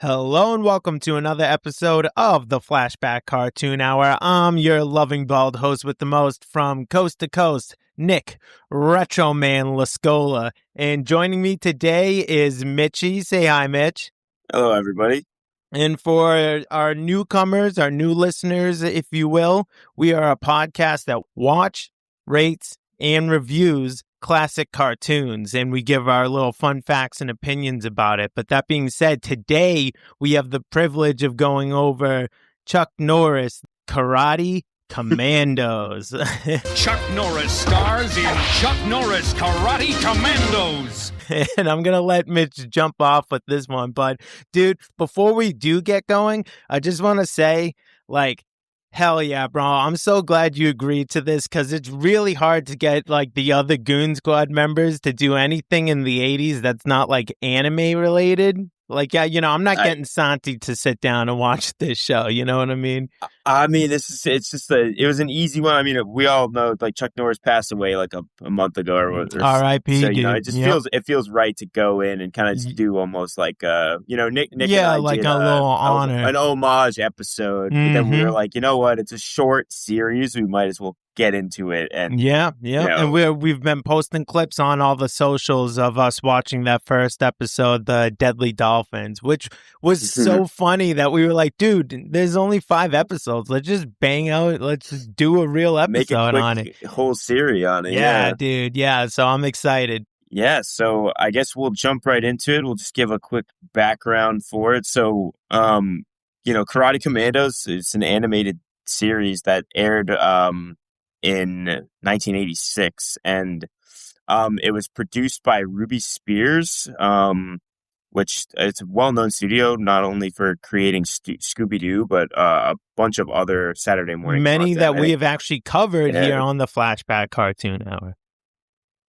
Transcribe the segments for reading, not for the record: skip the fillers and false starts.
Hello and welcome to another episode of the Flashback Cartoon Hour. I'm your loving bald host with the most from coast to coast, Nick Retro Man Lascola. And joining me today is Mitchy. Say hi, Mitch. Hello, everybody. And for our newcomers, our new listeners, if you will, we are a podcast that watch, rates, and reviews classic cartoons, and we give our little fun facts and opinions about it. But that being said, today we have the privilege of going over Chuck Norris, Kommandos. Chuck Norris stars in Chuck Norris Kommandos. And I'm going to let Mitch jump off with this one. But, dude, before we do get going, I just want to say, hell yeah, bro. I'm so glad you agreed to this because it's really hard to get the other Goon Squad members to do anything in the 80s that's not anime related. I'm not getting Santi to sit down and watch this show. You know what I mean? I mean, it was an easy one. I mean, we all know Chuck Norris passed away a month ago or R.I.P. So, dude. it just feels right to go in and kind of do almost Nick yeah, and I did a little honor, an homage episode. But then we were like, you know what? It's a short series. We might as well get into it. And and we've been posting clips on all the socials of us watching that first episode, the Deadly Dolphins, which was so funny that we were like, dude, there's only 5 episodes. Let's just bang out. Let's just do a real episode on it. Whole series on it. Yeah, dude. Yeah. So I'm excited. Yeah. So I guess we'll jump right into it. We'll just give a quick background for it. So, Karate Kommandos is an animated series that aired, in 1986, and it was produced by Ruby Spears, which it's a well-known studio, not only for creating Scooby-Doo, but a bunch of other Saturday morning many content. that we have actually covered here on the Flashback Cartoon Hour.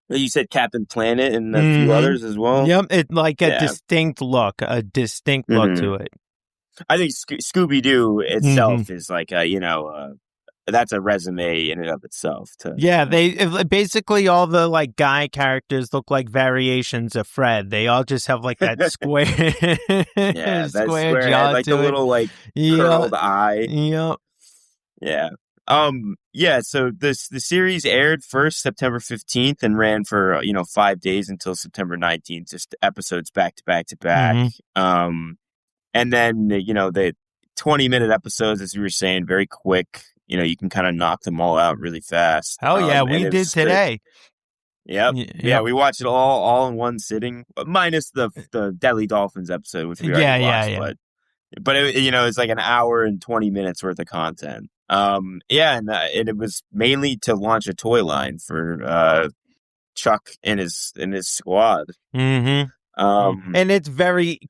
You said Captain Planet and a few others as well. Yep, it's a distinct look to it. I think Scooby-Doo itself is that's a resume in and of itself. They basically all the guy characters look like variations of Fred. They all just have that square, square jaw, the little curled eye. Yep. Yeah. So the series aired first September 15th and ran for 5 days until September 19th, just episodes back to back to back. And then the 20-minute episodes, as we were saying, very quick. You can kind of knock them all out really fast. Hell yeah, we did today. Yep. Yeah, we watched it all in one sitting, minus the Deadly Dolphins episode, which we already watched. But it's like an hour and 20 minutes worth of content. And it was mainly to launch a toy line for Chuck and his squad. Mm-hmm. And it's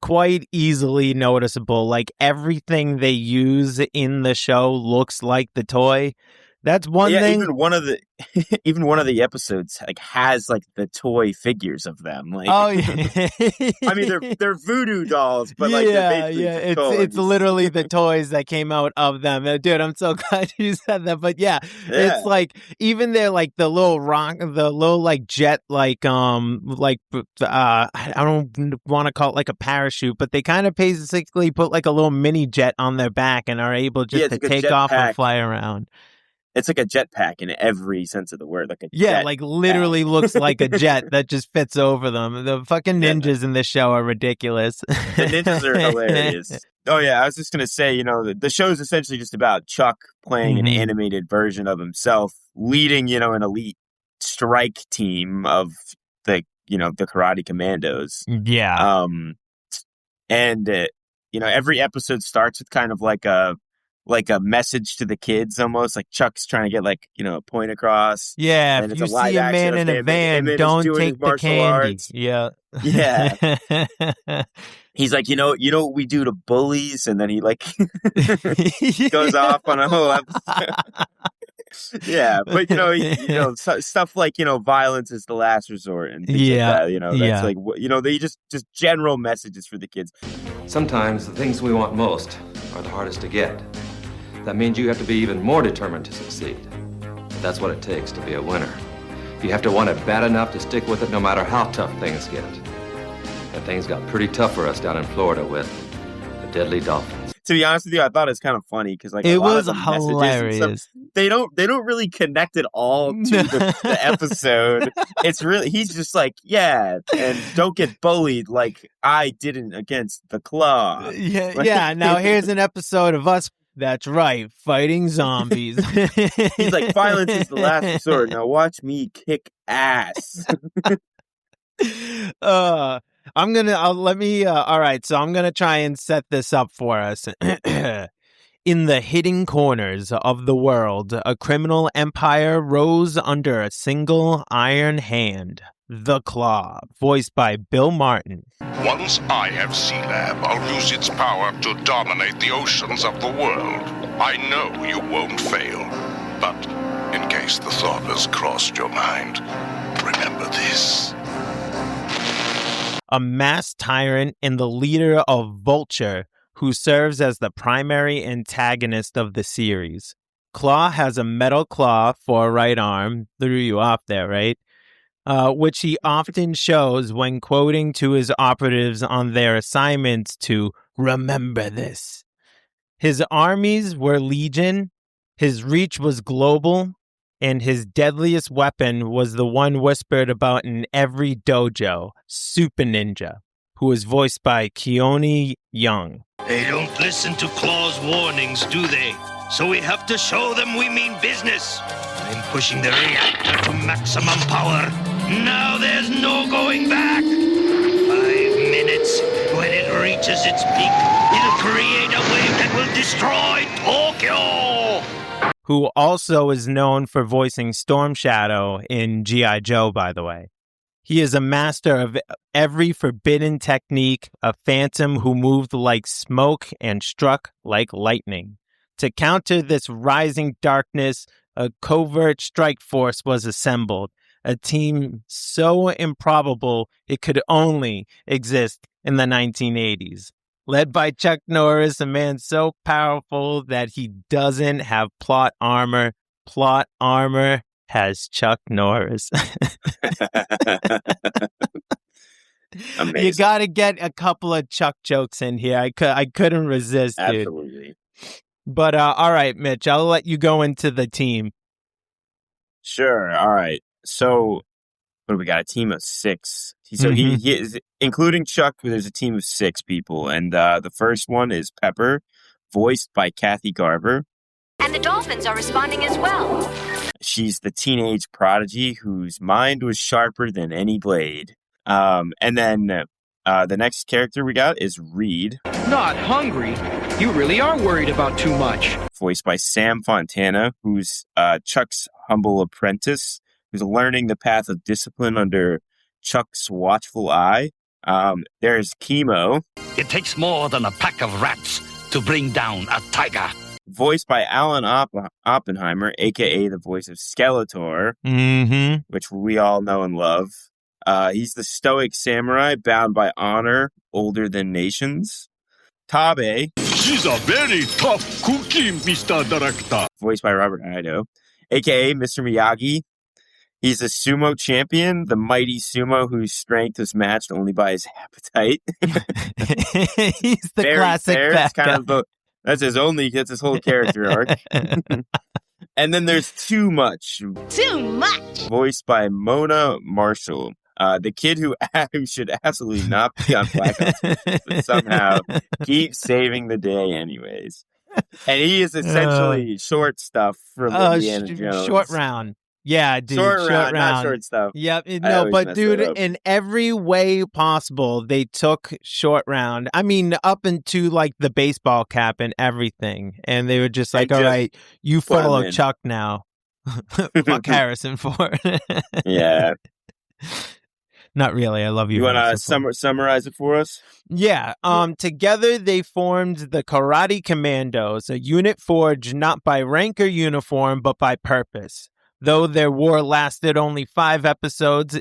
quite easily noticeable. Everything they use in the show looks like the toy. That's one thing. Even one of the episodes has the toy figures of them. Oh yeah. I mean they're voodoo dolls, but it's literally the toys that came out of them. Dude, I'm so glad you said that. But it's even they're the little rock, the little jet, I don't want to call it a parachute, but they kind of basically put a little mini jet on their back and are able just to take off and fly around. It's like a jetpack in every sense of the word. Literally looks like a jet that just fits over them. The fucking ninjas in this show are ridiculous. The ninjas are hilarious. Oh yeah, I was just gonna say, the show is essentially just about Chuck playing an animated version of himself, leading, an elite strike team of the Karate Kommandos. Yeah. Every episode starts with kind of a message to the kids, almost Chuck's trying to get a point across. Yeah, if you see a man in a van, don't take the candy. Yeah. He's like, you know what we do to bullies, and then he goes off on a whole episode. Yeah, but stuff violence is the last resort and things like that. They just general messages for the kids. Sometimes the things we want most are the hardest to get. That means you have to be even more determined to succeed. But that's what it takes to be a winner. You have to want it bad enough to stick with it no matter how tough things get. And things got pretty tough for us down in Florida with deadly dolphins. To be honest with you, I thought it was kind of funny because like It a lot was of the messages and hilarious. stuff, they don't really connect it all to the episode. It's really he's just like, yeah, and don't get bullied like I didn't against the claw. Yeah. Now here's an episode of us. That's right, fighting zombies. He's like, violence is the last resort. Now watch me kick ass. All right, so I'm gonna try and set this up for us. In the hidden corners of the world, a criminal empire rose under a single iron hand. The Claw, voiced by Bill Martin. Once I have Sea-Lab, I'll use its power to dominate the oceans of the world. I know you won't fail, but in case the thought has crossed your mind, remember this. A masked tyrant and the leader of Vulture, who serves as the primary antagonist of the series. Claw has a metal claw for a right arm, threw you off there, right? Which he often shows when quoting to his operatives on their assignments to remember this. His armies were legion, his reach was global, and his deadliest weapon was the one whispered about in every dojo, Super Ninja, who was voiced by Keone Young. They don't listen to Claw's warnings, do they? So we have to show them we mean business. I'm pushing the reactor to maximum power. Now there's no going back. 5 minutes. When it reaches its peak, it'll create a wave that will destroy Tokyo. Who also is known for voicing Storm Shadow in G.I. Joe, by the way. He is a master of every forbidden technique, a phantom who moved like smoke and struck like lightning. To counter this rising darkness, a covert strike force was assembled, a team so improbable it could only exist in the 1980s. Led by Chuck Norris, a man so powerful that he doesn't have plot armor. Plot armor has Chuck Norris. Amazing. You got to get a couple of Chuck jokes in here. I couldn't resist, dude. Absolutely. But all right, Mitch, I'll let you go into the team. Sure. All right. So, what do we got? A team of 6. So he is, including Chuck, there's a team of 6 people. And the first one is Pepper, voiced by Kathy Garver. And the dolphins are responding as well. She's the teenage prodigy whose mind was sharper than any blade. And then the next character we got is Reed. Not hungry? You really are worried about too much. Voiced by Sam Fontana, who's Chuck's humble apprentice, who's learning the path of discipline under Chuck's watchful eye. There's Chemo. It takes more than a pack of rats to bring down a tiger. Voiced by Alan Oppenheimer, a.k.a. the voice of Skeletor, which we all know and love. He's the stoic samurai bound by honor, older than nations. Tabe. She's a very tough cookie, Mr. Director. Voiced by Robert Ido, a.k.a. Mr. Miyagi. He's a sumo champion, the mighty sumo whose strength is matched only by his appetite. He's the classic fat guy. That's his whole character arc. And then there's Too Much. Too much! Voiced by Mona Marshall. The kid who should absolutely not be on Black Ops, but somehow keeps saving the day anyways. And he is essentially short stuff from Indiana Jones. Short round. Yeah, dude. Short round, not short stuff. Yep. No, but dude, in every way possible, they took short round. I mean, up into like the baseball cap and everything. And they were just like, all right, you follow Chuck now. Fuck Harrison Ford. Yeah. Not really. I love you. You want to summarize it for us? Yeah. Together they formed the Karate Kommandos, a unit forged not by rank or uniform, but by purpose. Though their war lasted only 5 episodes,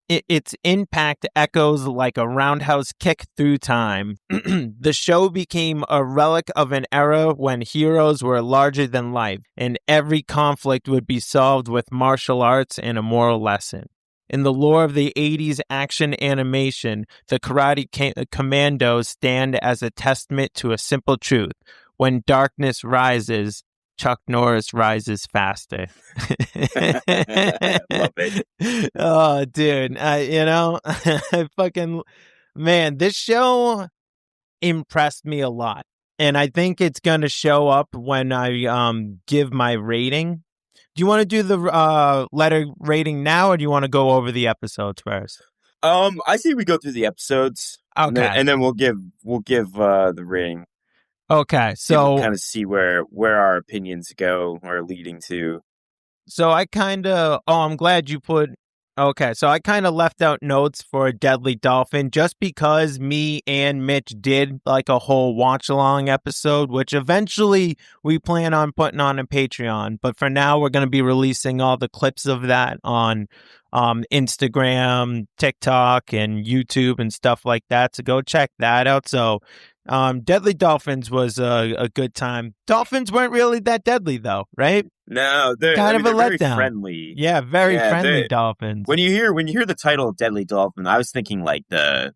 its impact echoes like a roundhouse kick through time. The show became a relic of an era when heroes were larger than life, and every conflict would be solved with martial arts and a moral lesson. In the lore of the 80s action animation, the Kommandos stand as a testament to a simple truth. When darkness rises, Chuck Norris rises faster. Love it. Oh, dude. Man, this show impressed me a lot. And I think it's going to show up when I give my rating. Do you want to do the letter rating now, or do you want to go over the episodes first? I say we go through the episodes. Okay. And then we'll give the rating. Okay, so kind of see where our opinions go or leading to. So I kind of, I'm glad you put, okay, so I kind of left out notes for Deadly Dolphin just because me and Mitch did like a whole watch-along episode, which eventually we plan on putting on a Patreon. But for now, we're going to be releasing all the clips of that on Instagram, TikTok, and YouTube and stuff like that. So go check that out. So Deadly Dolphins was a good time. Dolphins weren't really that deadly, though, right? No, they're kind of a very letdown. Friendly. Yeah, very friendly dolphins. When you hear the title of Deadly Dolphin, I was thinking like the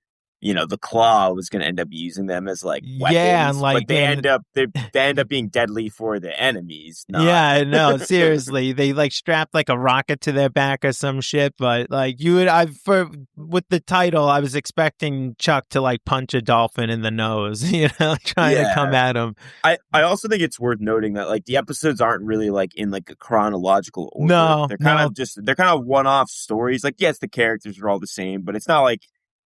claw was going to end up using them as like weapons. Yeah, and like but they end up being deadly for the enemies. Yeah, no, seriously, they like strapped like a rocket to their back or some shit. But like with the title, I was expecting Chuck to like punch a dolphin in the nose, trying to come at him. I also think it's worth noting that like the episodes aren't really like in like a chronological order. No, they're kind of one-off stories. Like yes, the characters are all the same, but it's not like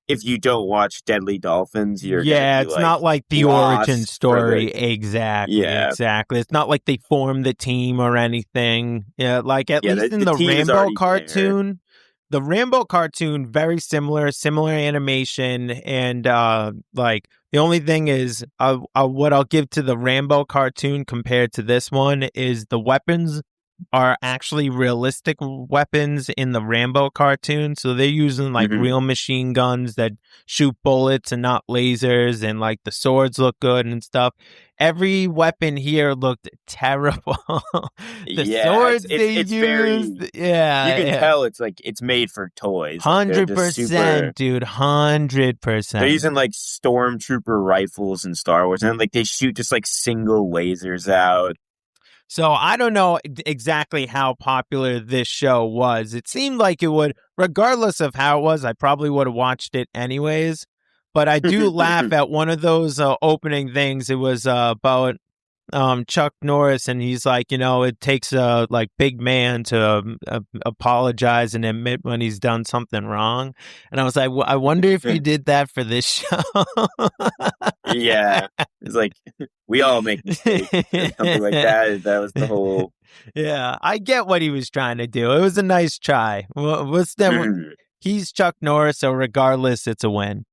if you don't watch Deadly Dolphins, it's not like the origin story. Exactly. It's not like they formed the team or anything. Yeah, like at least in the Rambo cartoon. The Rambo cartoon, very similar animation, and like the only thing is, what I'll give to the Rambo cartoon compared to this one is the weapons are actually realistic weapons in the Rambo cartoon. So they're using like real machine guns that shoot bullets and not lasers, and like the swords look good and stuff. Every weapon here looked terrible. The swords they used, you can tell it's like it's made for toys. 100%, dude, 100%. They're using like stormtrooper rifles in Star Wars, and like they shoot just like single lasers out. So I don't know exactly how popular this show was. It seemed like it would, regardless of how it was, I probably would have watched it anyways. But I do laugh at one of those opening things. It was about Chuck Norris, and he's like, it takes a like big man to apologize and admit when he's done something wrong. And I was like, I wonder if he did that for this show. Yeah, it's like we all make mistakes, something like that. That was the whole. Yeah, I get what he was trying to do. It was a nice try. He's Chuck Norris, so regardless, it's a win.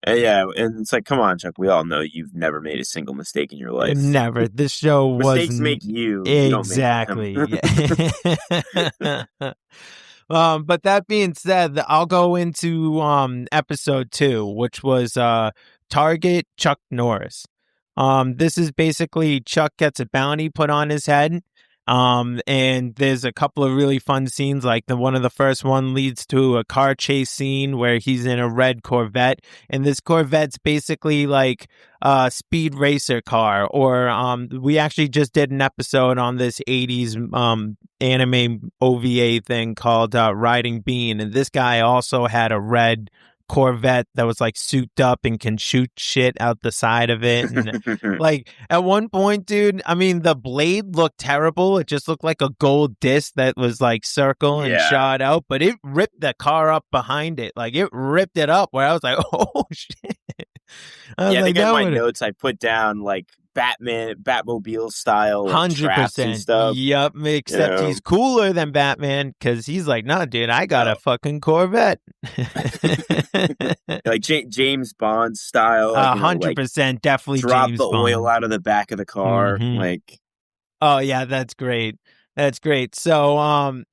Yeah, and it's like, come on, Chuck. We all know you've never made a single mistake in your life. Never. This show was mistakes make you. Exactly. You don't make them. But that being said, I'll go into episode 2, which was Target Chuck Norris. This is basically Chuck gets a bounty put on his head. And there's a couple of really fun scenes, like one of the first one leads to a car chase scene where he's in a red Corvette, and this Corvette's basically like a speed racer car, or we actually just did an episode on this 80s anime OVA thing called Riding Bean, and this guy also had a red Corvette that was like souped up and can shoot shit out the side of it. And like at one point, dude, I mean, the blade looked terrible. It just looked like a gold disc that was like circle and shot out, but it ripped the car up behind it. Like it ripped it up where I was like, oh shit. I think in my notes I put down like Batmobile style, 100% stuff. Yep, except he's cooler than Batman because he's like, nah, dude, I got a fucking Corvette. Like James Bond style, 100%, definitely. Drop James the Bond. oil out of the back of the car, like. Oh yeah, that's great. That's great. So,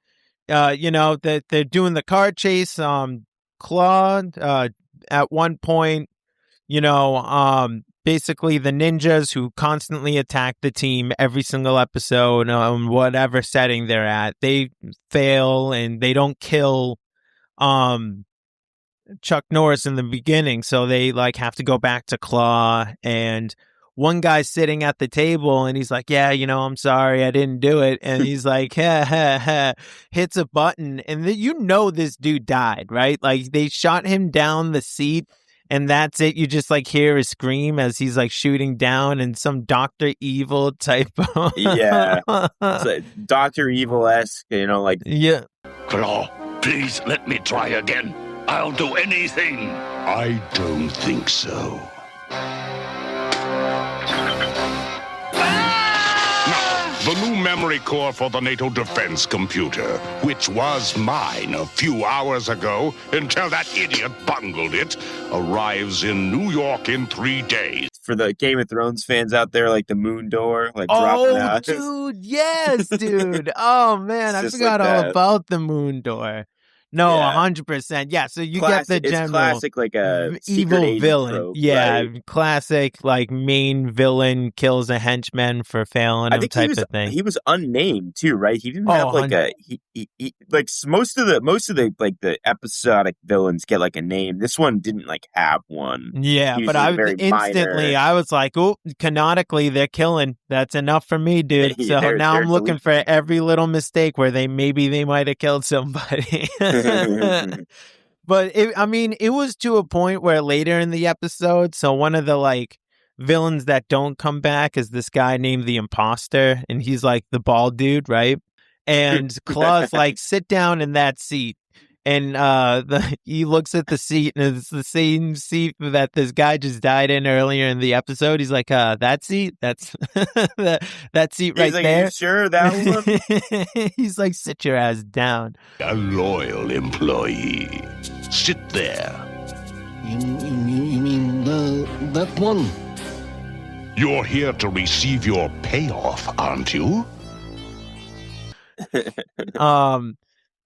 that they're doing the car chase. Claude, at one point, basically the ninjas who constantly attack the team every single episode, whatever setting they're at, they fail and they don't kill Chuck Norris in the beginning. So they like have to go back to Claw, and one guy's sitting at the table and he's like, yeah, I'm sorry, I didn't do it. And he's like, ha, ha, ha, hits a button. And this dude died, right? Like they shot him down the seat and that's it. You just like hear a scream as he's like shooting down and some Dr. Evil type. Yeah. It's like Dr. Evil-esque, like. Yeah. Claw, please let me try again. I'll do anything. I don't think so. The new memory core for the NATO defense computer, which was mine a few hours ago until that idiot bungled it, arrives in New York in 3 days. For the Game of Thrones fans out there, like the moon door, like dropping out. Dude, yes, dude. Oh, man, I forgot like all about the moon door. No, 100%. Yeah, so you get the general. It's classic, like a evil villain. trope, yeah, right? Classic, like main villain kills a henchman for failing him type of thing. He was unnamed too, right? He didn't have like like most of the like the episodic villains get like a name. This one didn't like have one. Yeah, but I instantly I was like, oh, canonically they're killing. That's enough for me, dude. So now I'm looking for every little mistake where they might have killed somebody. But it was to a point where later in the episode, so one of the like villains that don't come back is this guy named the Imposter, and he's like the bald dude, right? And Claw's like, sit down in that seat. And he looks at the seat, and it's the same seat that this guy just died in earlier in the episode. He's like, that seat? That's that seat right like, there? You sure that one? He's like, sit your ass down. A loyal employee. Sit there. You mean that one? You're here to receive your payoff, aren't you?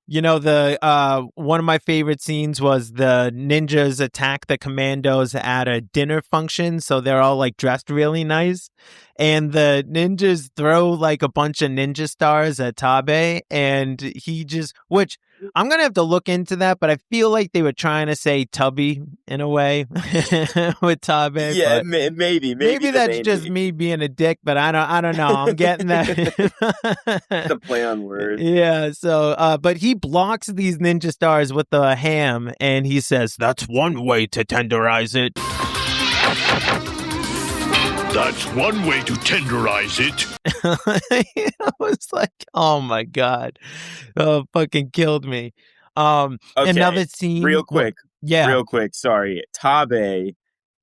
The one of my favorite scenes was the ninjas attack the Kommandos at a dinner function. So they're all like dressed really nice. And the ninjas throw like a bunch of ninja stars at Tabe. And which I'm going to have to look into that, but I feel like they were trying to say Tubby in a way with Tabe. Yeah, maybe that's just me being a dick, but I don't know. I'm getting that. The play on words. Yeah. So, but he blocks these ninja stars with the ham, and he says, "That's one way to tenderize it." That's one way to tenderize it. I was like, oh my God. Oh, fucking killed me. Okay. Another scene. Real quick. Sorry. Tabe,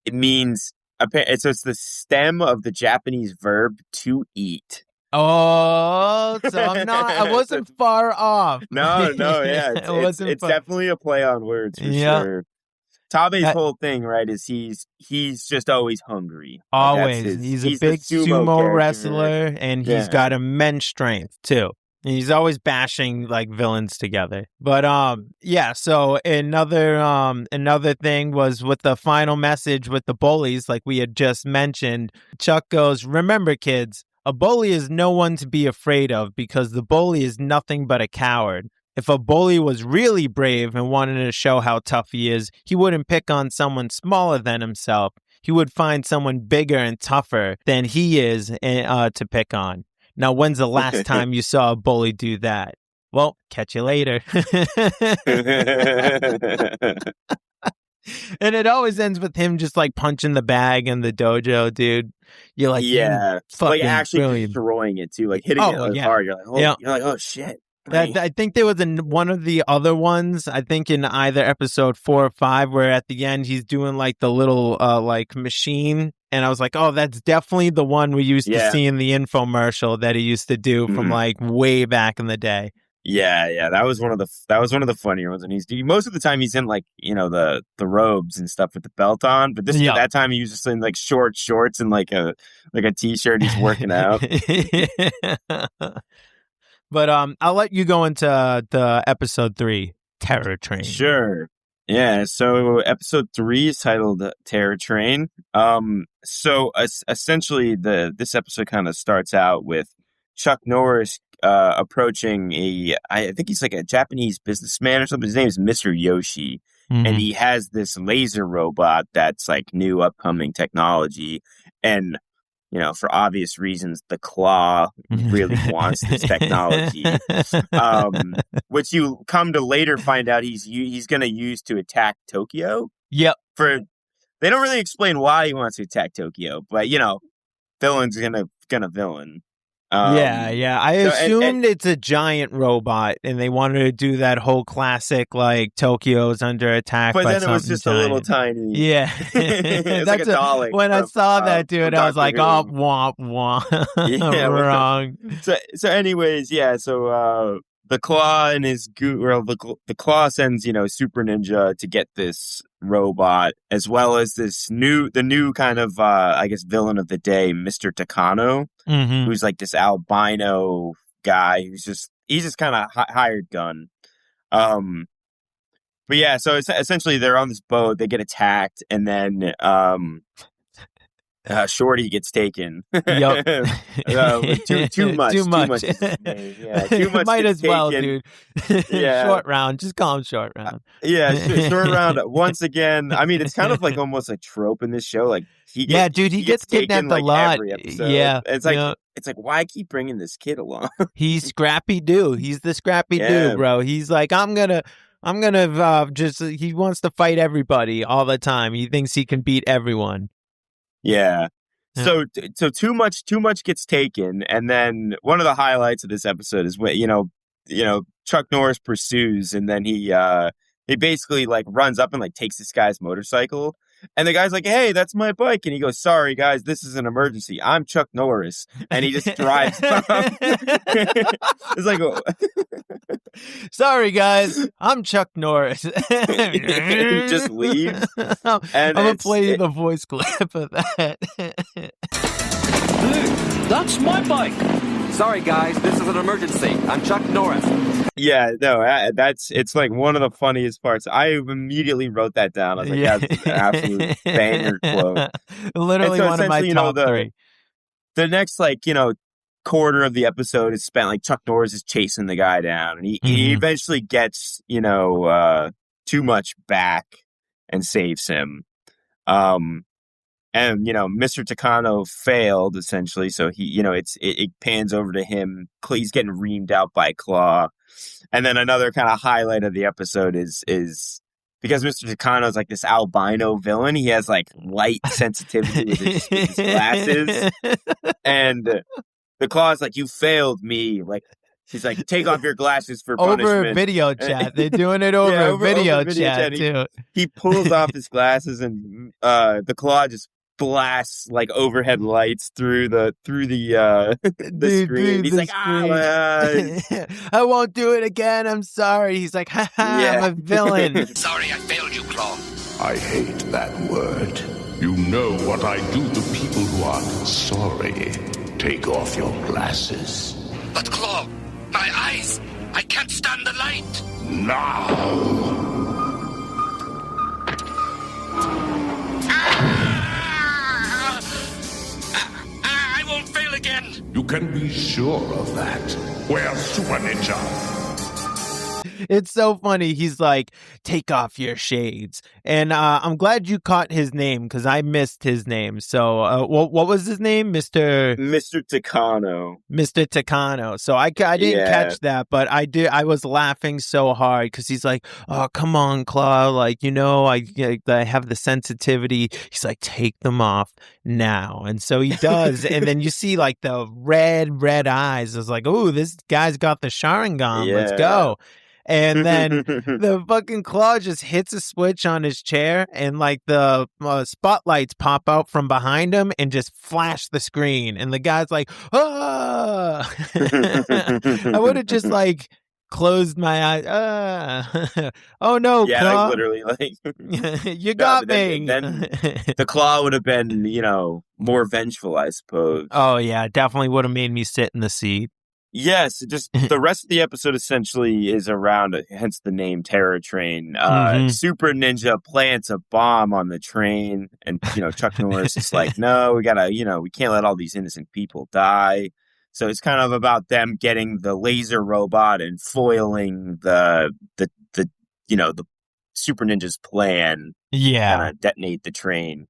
it means, it's the stem of the Japanese verb to eat. Oh, so I wasn't far off. No, yeah. It's definitely a play on words for sure. Tabe's whole thing, right, is he's just always hungry. Always. He's a big sumo wrestler, and he's got immense strength, too. And he's always bashing, like, villains together. But, so another thing was with the final message with the bullies, like we had just mentioned, Chuck goes, remember, kids, a bully is no one to be afraid of because the bully is nothing but a coward. If a bully was really brave and wanted to show how tough he is, he wouldn't pick on someone smaller than himself. He would find someone bigger and tougher than he is to pick on. Now, when's the last time you saw a bully do that? Well, catch you later. And it always ends with him just like punching the bag in the dojo, dude. You're like, yeah, like actually brilliant. Destroying it too, like hitting it hard. You're like, oh shit. I think there was one of the other ones, I think in either episode 4 or 5, where at the end he's doing like the little like machine. And I was like, oh, that's definitely the one we used to see in the infomercial that he used to do from like way back in the day. Yeah, that was one of the funnier ones. And most of the time he's in like, the robes and stuff with the belt on. But that time he was just in like short shorts and like a t-shirt. He's working out. But I'll let you go into the episode 3, Terror Train. Sure. Yeah. So episode 3 is titled Terror Train. So essentially, this episode kind of starts out with Chuck Norris approaching I think he's like a Japanese businessman or something. His name is Mr. Yoshi. And he has this laser robot that's like new upcoming technology. And, for obvious reasons, the Claw really wants this technology, which you come to later find out he's going to use to attack Tokyo. Yep. They don't really explain why he wants to attack Tokyo, but, villain's gonna villain. Yeah. I assumed it's a giant robot, and they wanted to do that whole classic, like, Tokyo's under attack but by then it was just giant. a little tiny. Yeah. It's like a Dalek. When I saw that, dude, I was like, oh, womp, womp. Yeah, wrong. So anyways, yeah, so the Claw and his the Claw sends, Super Ninja to get this robot, as well as the new kind of I guess villain of the day, Mr. Takano, who's like this albino guy he's just kind of hired gun. But yeah, so essentially they're on this boat, they get attacked, and then Shorty gets taken. Yep. Too much. Too much. Yeah, too much. Might as well, dude. Yeah. Short round. Just call him short round. Yeah, short round. Once again, I mean, it's kind of like almost a trope in this show. Like, he gets kidnapped taken, a lot. Every episode. Yeah, it's like why keep bringing this kid along? He's scrappy dude. He's the scrappy dude, bro. He's like, I'm gonna he wants to fight everybody all the time. He thinks he can beat everyone. Yeah. So too much gets taken, and then one of the highlights of this episode is when Chuck Norris pursues, and then he basically like runs up and like takes this guy's motorcycle, and the guy's like, "Hey, that's my bike," and he goes, "Sorry guys, this is an emergency. I'm Chuck Norris," and he just drives off. It's like, sorry guys, I'm Chuck Norris. He just leaves. I'm gonna play the voice clip of that. That's my bike. Sorry, guys, this is an emergency. I'm Chuck Norris. Yeah, no, it's like one of the funniest parts. I immediately wrote that down. I was like, that's an absolute banger quote. Literally one of my top three. The next, quarter of the episode is spent, like, Chuck Norris is chasing the guy down, and he eventually gets, Too Much back and saves him. And, Mr. Takano failed, essentially, so he, it pans over to him. He's getting reamed out by Claw. And then another kind of highlight of the episode is because Mr. Takano is like this albino villain, he has, like, light sensitivity with his glasses. And the Claw's like, you failed me. Like, she's like, take off your glasses for punishment. Over video chat. They're doing it over video chat, too. He pulls off his glasses, and the Claw just blasts like overhead lights through the screen. He's like, I won't do it again. I'm sorry. He's like, I'm a villain. Sorry, I failed you, Claw. I hate that word. You know what I do to people who are sorry. Take off your glasses. But Claw, my eyes, I can't stand the light. Now. I won't fail again. You can be sure of that. Where's Super Ninja? It's so funny. He's like, take off your shades. And I'm glad you caught his name, because I missed his name. So what was his name? Mr. Takano. Mr. Takano. So I didn't catch that, but I was laughing so hard because he's like, oh, come on, Claw. Like, I have the sensitivity. He's like, take them off now. And so he does. And then you see like the red eyes. It's like, oh, this guy's got the Sharingan. Yeah. Let's go. And then the fucking Claw just hits a switch on his chair, and like the spotlights pop out from behind him and just flash the screen. And the guy's like, ah! I would have just like closed my eyes. Oh no, yeah, Claw. like, literally, like you got me. Then the Claw would have been, more vengeful, I suppose. Oh yeah, definitely would have made me sit in the seat. Yes, just the rest of the episode essentially is around, hence the name Terror Train. Super Ninja plants a bomb on the train, and Chuck Norris is like, no, we gotta, we can't let all these innocent people die. So it's kind of about them getting the laser robot and foiling the the Super Ninja's plan, kind of detonate the train.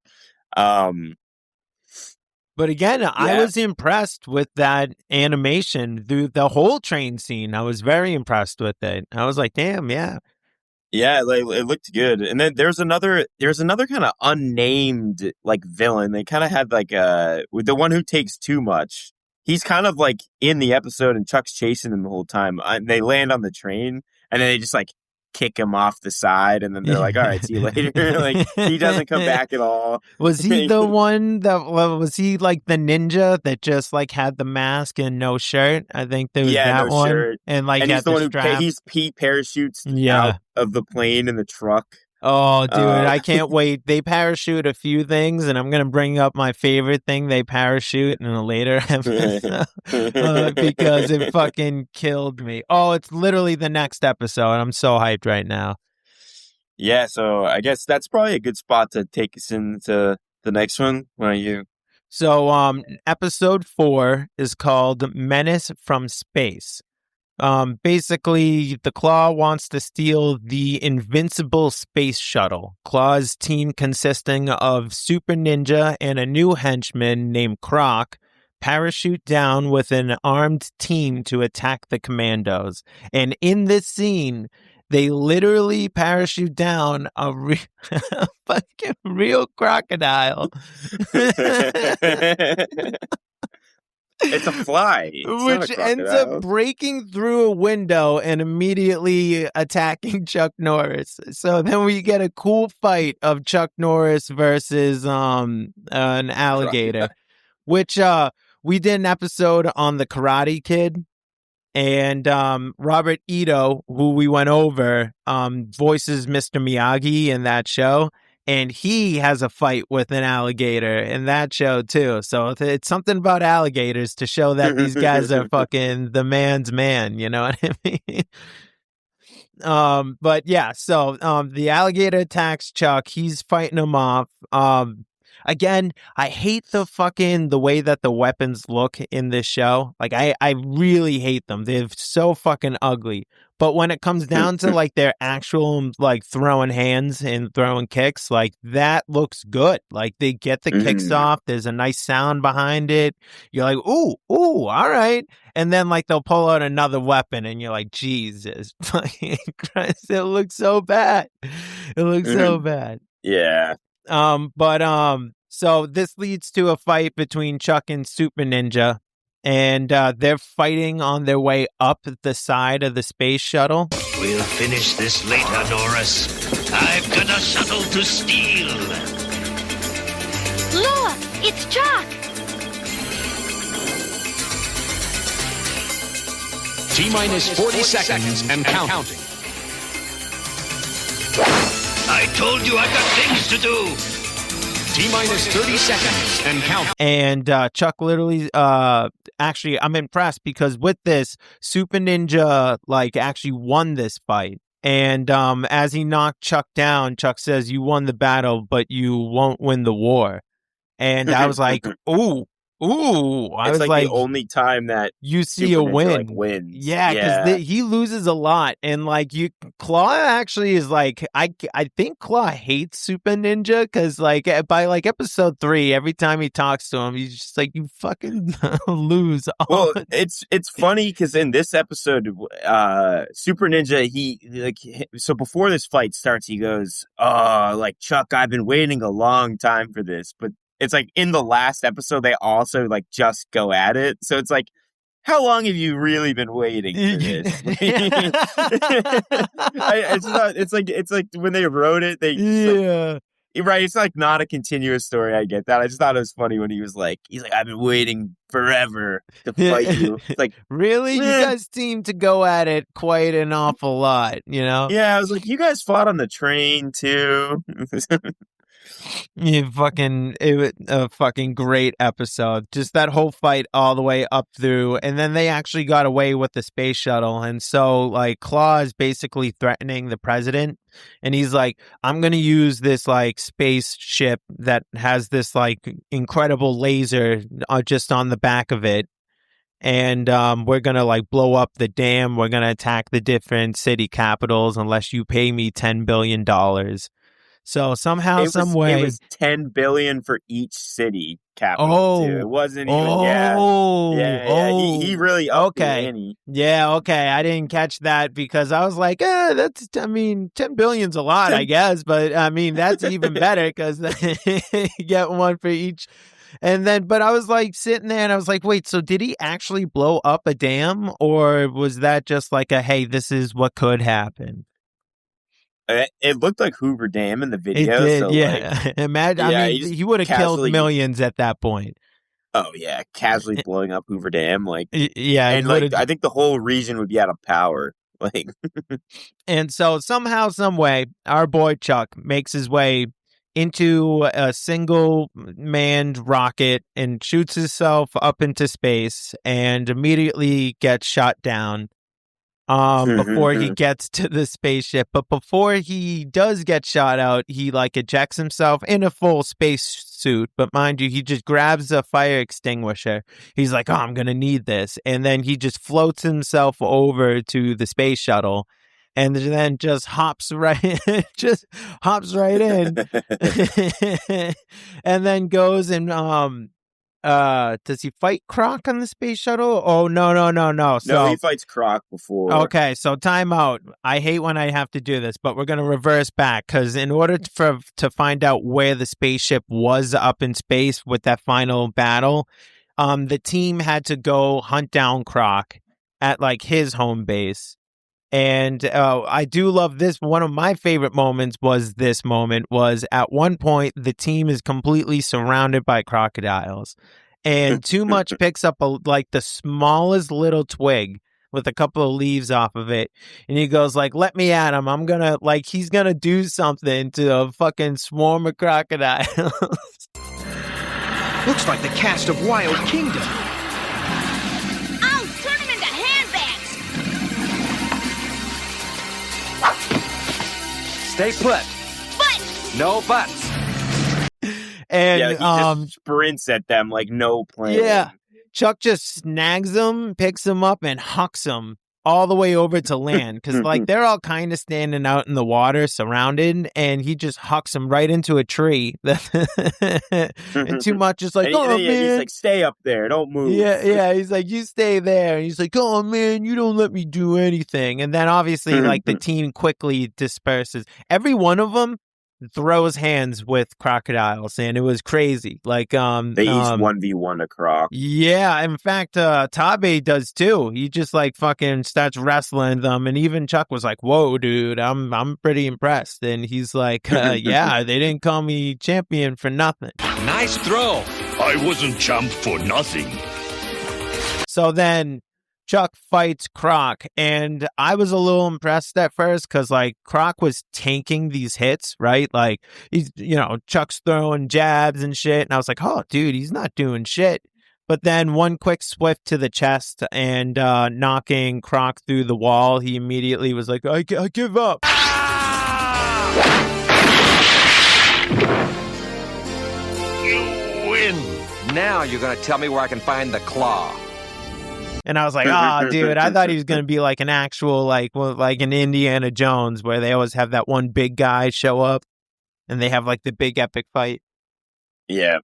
But again, I was impressed with that animation through the whole train scene. I was very impressed with it. I was like, damn, yeah. Yeah, like it looked good. And then there's another kind of unnamed like villain. They kind of had like with the one who takes too much. He's kind of like in the episode and Chuck's chasing him the whole time. They land on the train and then they just like kick him off the side and then they're like, all right, see you later. Like he doesn't come back at all. Was he the one that was he like the ninja that just like had the mask and no shirt? I think there was that no one. Shirt. And like he's the one strap. he parachutes out of the plane in the truck. Oh, dude, I can't wait. They parachute a few things, and I'm going to bring up my favorite thing they parachute in a later episode because it fucking killed me. Oh, it's literally the next episode. I'm so hyped right now. Yeah, so I guess that's probably a good spot to take us into the next one. Why don't you? So, episode 4 is called Menace from Space. Basically, the Claw wants to steal the invincible space shuttle. Claw's team, consisting of Super Ninja and a new henchman named Croc, parachute down with an armed team to attack the Kommandos. And in this scene, they literally parachute down a fucking real crocodile. It's a fly. Which ends up breaking through a window and immediately attacking Chuck Norris. So then we get a cool fight of Chuck Norris versus an alligator, which we did an episode on the Karate Kid. And Robert Ito, who we went over, voices Mr. Miyagi in that show. And he has a fight with an alligator in that show, too. So it's something about alligators to show that these guys are fucking the man's man. You know what I mean? But yeah, so the alligator attacks Chuck. He's fighting him off. Again, I hate the way that the weapons look in this show. Like, I really hate them. They're so fucking ugly. But when it comes down to like their actual like throwing hands and throwing kicks, like that looks good. Like they get the kicks off. There's a nice sound behind it. You're like, ooh, all right. And then like they'll pull out another weapon and you're like, Jesus fucking Christ, it looks so bad. It looks so bad. Yeah. So this leads to a fight between Chuck and Super Ninja. And they're fighting on their way up the side of the space shuttle. We'll finish this later, Norris. I've got a shuttle to steal. Look, it's Chuck. T-minus 40 seconds and counting. I told you I've got things to do. T-minus 30 seconds and count. And Chuck literally, actually, I'm impressed because with this, Super Ninja, like, actually won this fight. And as he knocked Chuck down, Chuck says, you won the battle, but you won't win the war. And I was like, ooh. I was like the only time that you see Super a Ninja, win. like, wins. Yeah, because he loses a lot. And like Claw actually is like, I think Claw hates Super Ninja because like by like episode 3, every time he talks to him, he's just like, you fucking lose. Well, it's funny because in this episode, Super Ninja, so before this fight starts, he goes, oh, like Chuck, I've been waiting a long time for this, but it's like in the last episode, they also like just go at it. So it's like, how long have you really been waiting for this? It's like when they wrote it, right. It's like not a continuous story. I get that. I just thought it was funny when he's like, I've been waiting forever to fight you. It's like, really? You guys seem to go at it quite an awful lot, you know? Yeah. I was like, you guys fought on the train too. It was a fucking great episode. Just that whole fight all the way up through, and then they actually got away with the space shuttle. And so, like, Claw is basically threatening the president, and he's like, "I'm gonna use this like spaceship that has this like incredible laser just on the back of it." and we're gonna like blow up the dam. We're gonna attack the different city capitals unless you pay me $10 billion. So somehow, some way, it was $10 billion for each city capital too. It wasn't even He really upped the ante. Yeah, okay. I didn't catch that because I was like, that's, I mean, 10 billion's a lot, I guess, but I mean, that's even better because you get one for each. And then, but I was like sitting there and I was like, wait, so did he actually blow up a dam, or was that just like a, hey, this is what could happen? It looked like Hoover Dam in the video. It did, so yeah. Like, imagine, yeah, I mean, he would have killed millions at that point. Oh yeah, casually blowing up Hoover Dam, like yeah, and like I think the whole region would be out of power, like. And so somehow, some way, our boy Chuck makes his way into a single manned rocket and shoots himself up into space and immediately gets shot down before he gets to the spaceship. But before he does get shot out, he like ejects himself in a full space suit. But mind you, he just grabs a fire extinguisher. He's like, oh, I'm gonna need this. And then he just floats himself over to the space shuttle and then just hops right in, and then goes and does he fight Croc on the space shuttle? Oh, no. No, he fights Croc before. Okay, so time out. I hate when I have to do this, but we're going to reverse back because in order to find out where the spaceship was up in space with that final battle, the team had to go hunt down Croc at like his home base. And I do love this. One of my favorite moments was this moment was at one point, the team is completely surrounded by crocodiles. And Too Much picks up like the smallest little twig with a couple of leaves off of it. And he goes like, let me at him. I'm going to like, he's going to do something to a fucking swarm of crocodiles. Looks like the cast of Wild Kingdom. Stay put. But No buts. And he just sprints at them like no plan. Yeah. Chuck just snags them, picks them up, and hucks them all the way over to land. Because like they're all kind of standing out in the water surrounded, and he just hucks them right into a tree. And Too Much is like, man. He's like, stay up there, don't move. Yeah. He's like, you stay there. And he's like, oh man, you don't let me do anything. And then obviously like the team quickly disperses. Every one of them throws hands with crocodiles, and it was crazy. Like they each 1v1 a croc. Yeah, in fact, Tabe does too. He just like fucking starts wrestling them, and even Chuck was like, "Whoa, dude, I'm pretty impressed." And he's like, "Yeah, they didn't call me champion for nothing." Nice throw. I wasn't champ for nothing. So then Chuck fights Croc, and I was a little impressed at first because like Croc was tanking these hits, right? Like he's, Chuck's throwing jabs and shit, and I was like, oh, dude, he's not doing shit. But then one quick swift to the chest and knocking Croc through the wall, he immediately was like, I give up. You win. Now you're going to tell me where I can find the claw. And I was like, oh, dude, I thought he was going to be like an actual, like an Indiana Jones, where they always have that one big guy show up and they have like the big epic fight. Yeah.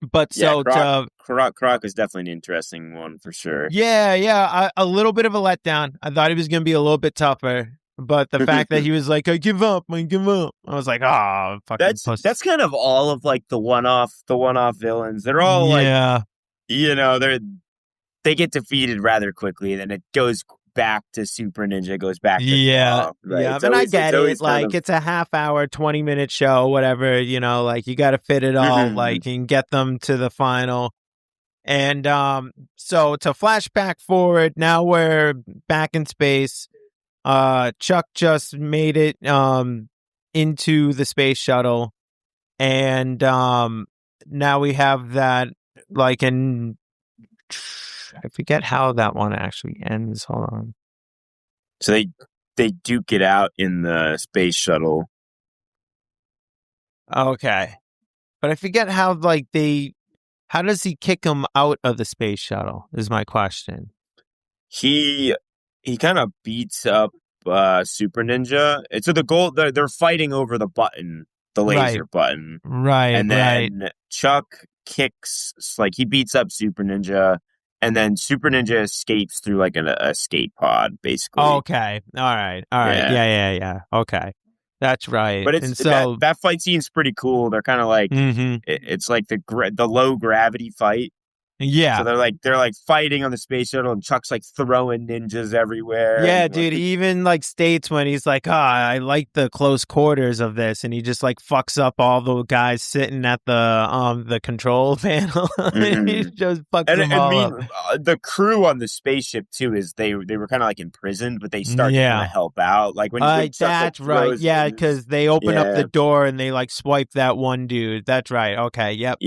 But so Croc is definitely an interesting one for sure. Yeah. A little bit of a letdown. I thought he was going to be a little bit tougher. But the fact that he was like, I give up. I was like, oh, fucking pussy. That's kind of all of like the one-off villains. They're all like, they get defeated rather quickly, and then it goes back to Super Ninja, goes back to Claw, right? Yeah, but I get it. Like, it's a half hour, 20-minute show, whatever, like you got to fit it all, like, and get them to the final. And so to flashback forward, now we're back in space. Chuck just made it into the space shuttle, and now we have that, like, I forget how that one actually ends. Hold on. So they duke it out in the space shuttle. Okay. But I forget how, like, they How does he kick him out of the space shuttle? Is my question. He kind of beats up Super Ninja. And so the goal, they're fighting over the button, the laser button. Right, and then Chuck kicks, like he beats up Super Ninja, and then Super Ninja escapes through like an escape pod, basically. Okay. All right. Yeah. Okay. That's right. But it's and so that fight scene's pretty cool. They're kind of like it's like the low gravity fight. Yeah. So they're like fighting on the space shuttle, and Chuck's like throwing ninjas everywhere. Yeah, and, dude. He even like states when he's like, I like the close quarters of this, and he just like fucks up all the guys sitting at the control panel. He just fucks them all up. The crew on the spaceship too is they were kind of like imprisoned, but they start to kind of help out. Like when Chuck, that's right. Yeah, because they open up the door and they like swipe that one dude. That's right. Okay. Yep.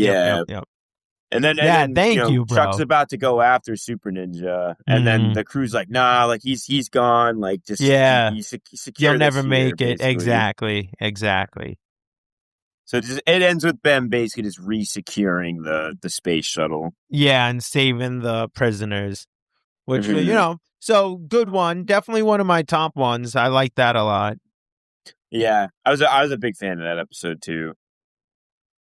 And then, thank you, bro. Chuck's about to go after Super Ninja, and then the crew's like, "Nah, like he's gone. Like just you'll never make it." Basically. Exactly. So it ends with them basically just re-securing the space shuttle. Yeah, and saving the prisoners, which so good one. Definitely one of my top ones. I like that a lot. Yeah, I was a big fan of that episode too.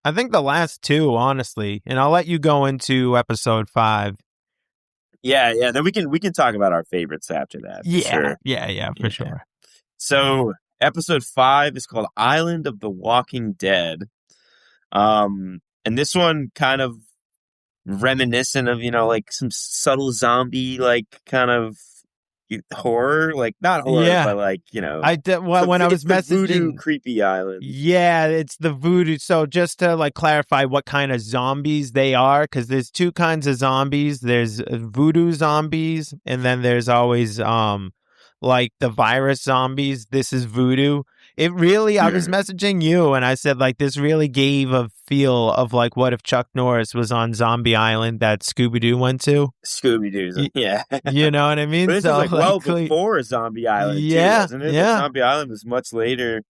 I think the last two, honestly, and I'll let you go into episode 5. Yeah. Then we can talk about our favorites after that. For sure. So episode 5 is called Island of the Walking Dead. And this one kind of reminiscent of, like some subtle zombie, like kind of horror, like not horror, but like, when I was messaging voodoo creepy island. Yeah, it's the voodoo. So just to like clarify what kind of zombies they are, because there's 2 kinds of zombies. There's voodoo zombies, and then there's always like the virus zombies. This is voodoo. It really, I was messaging you and I said like this really gave a feel of like what if Chuck Norris was on Zombie Island that Scooby-Doo went to. Scooby-Doo, yeah. You know what I mean? But this is like before Zombie Island, too, wasn't it? Yeah. Like Zombie Island was much later.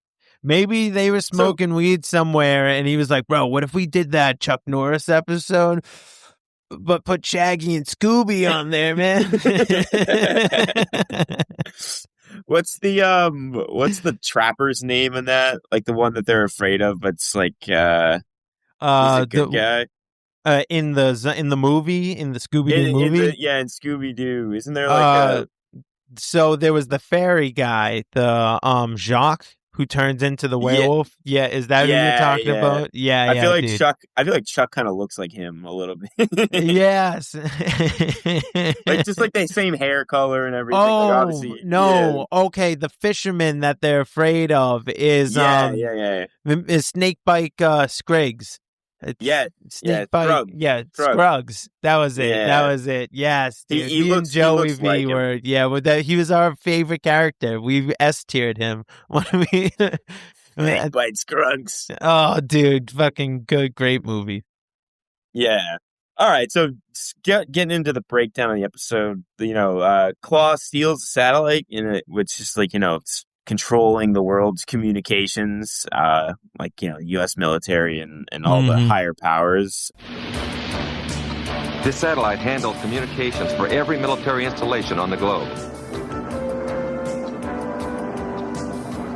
Maybe they were smoking weed somewhere and he was like, bro, what if we did that Chuck Norris episode? But put Shaggy and Scooby on there, man. What's the trapper's name in that? Like the one that they're afraid of, but it's like he's a good guy. In the movie, in the Scooby-Doo movie? In Scooby-Doo. Isn't there like so there was the fairy guy, the Jacques, who turns into the werewolf. Yeah, is that who you're talking about? Yeah, I feel like Chuck kind of looks like him a little bit. Yes. Like just like the same hair color and everything. Oh, like, obviously, okay. The fisherman that they're afraid of is Snakebite Scriggs. Scruggs. Scruggs. That was it. Yeah. That was it. Yes, dude. He looks like him. He was our favorite character. We S-tiered him. Snakebite Scruggs. Oh, dude, fucking good, great movie. Yeah. All right, so getting into the breakdown of the episode, Claw steals a satellite, which is like, it's controlling the world's communications, U.S. military and all the higher powers. This satellite handles communications for every military installation on the globe.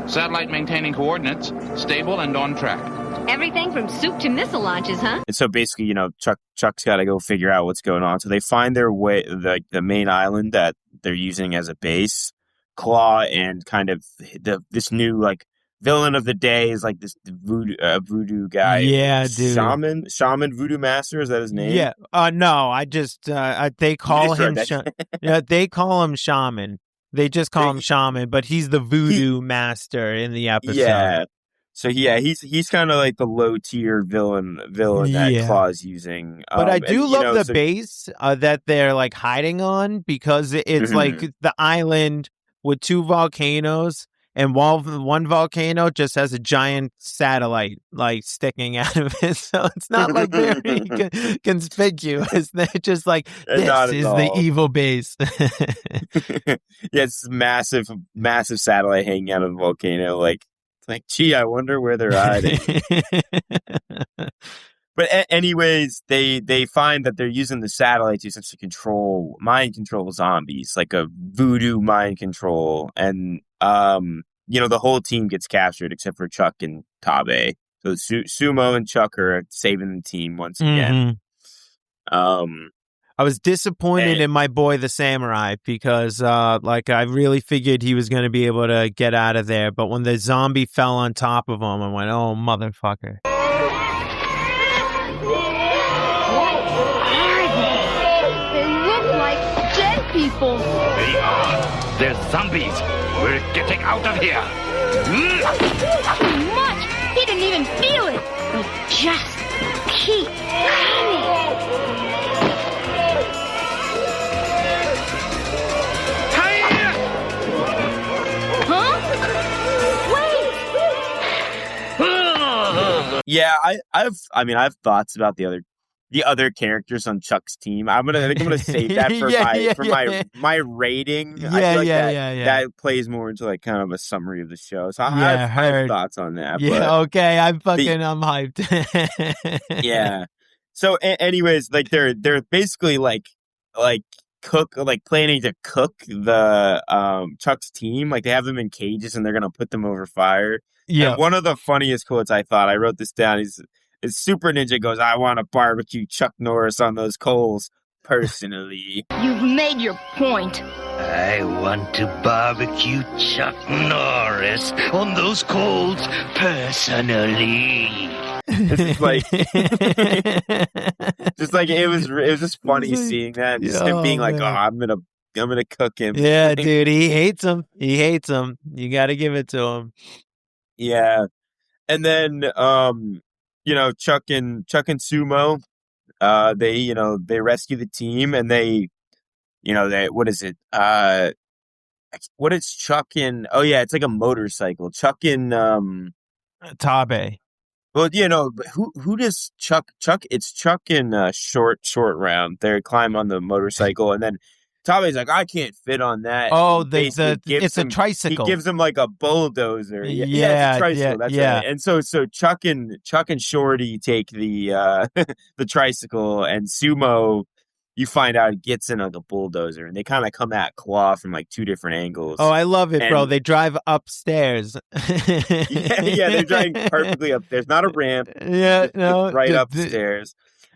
Satellite maintaining coordinates, stable and on track. Everything from soup to missile launches, huh? And so basically, Chuck's got to go figure out what's going on. So they find their way, the main island that they're using as a base. Claw and kind of this new like villain of the day is like this voodoo guy. Yeah, dude. Shaman voodoo master, is that his name? Yeah. No, I just they call him they call him Shaman. They just call him Shaman, but he's the voodoo master in the episode. Yeah. So he's kind of like the low tier villain that Claw's using. But I do love the base that they're like hiding on, because it's like the island with 2 volcanoes, and one volcano just has a giant satellite like sticking out of it. So it's not like very conspicuous. They're just like, this is the evil base. Yeah, it's massive satellite hanging out of the volcano. Like, gee, I wonder where they're hiding. But anyways, they find that they're using the satellite to essentially mind control zombies, like a voodoo mind control, and the whole team gets captured except for Chuck and Tabe. So Sumo and Chuck are saving the team once again. I was disappointed in my boy the samurai because I really figured he was going to be able to get out of there, but when the zombie fell on top of him, I went, "Oh, motherfucker." People. They are. They're zombies. We're getting out of here. Too much. He didn't even feel it. But just keep coming. Huh? Wait. Yeah, I have thoughts about the other characters on Chuck's team. I think I'm gonna save that for my rating. That plays more into like kind of a summary of the show. So I have thoughts on that. Yeah, but okay. I'm hyped. Yeah. So anyways, like they're basically like planning to cook the Chuck's team. Like they have them in cages and they're gonna put them over fire. Yeah. And one of the funniest quotes I wrote this down, is Super Ninja goes, "I want to barbecue Chuck Norris on those coals personally." You've made your point. I want to barbecue Chuck Norris on those coals personally. It's like it was just funny seeing that, just him being like, "Oh, I'm gonna cook him." Yeah, dude, he hates him. You got to give it to him. Yeah, and then Chuck and Sumo, they rescue the team, and they what is it? What is Chuck in? Oh yeah, it's like a motorcycle. Chuck in Tabe. Well, but who does Chuck? It's Chuck in short round. They climb on the motorcycle, and then Tabe's like, "I can't fit on that." Oh, it's a tricycle. He gives him like a bulldozer. Yeah, it's a tricycle. That's right. And so Chuck and Shorty take the the tricycle, and Sumo, you find out, gets in like a bulldozer, and they kind of come at Claw from like two different angles. Oh, I love it, bro. They drive upstairs. yeah, they're driving perfectly up. There's not a ramp. Yeah, no, right upstairs.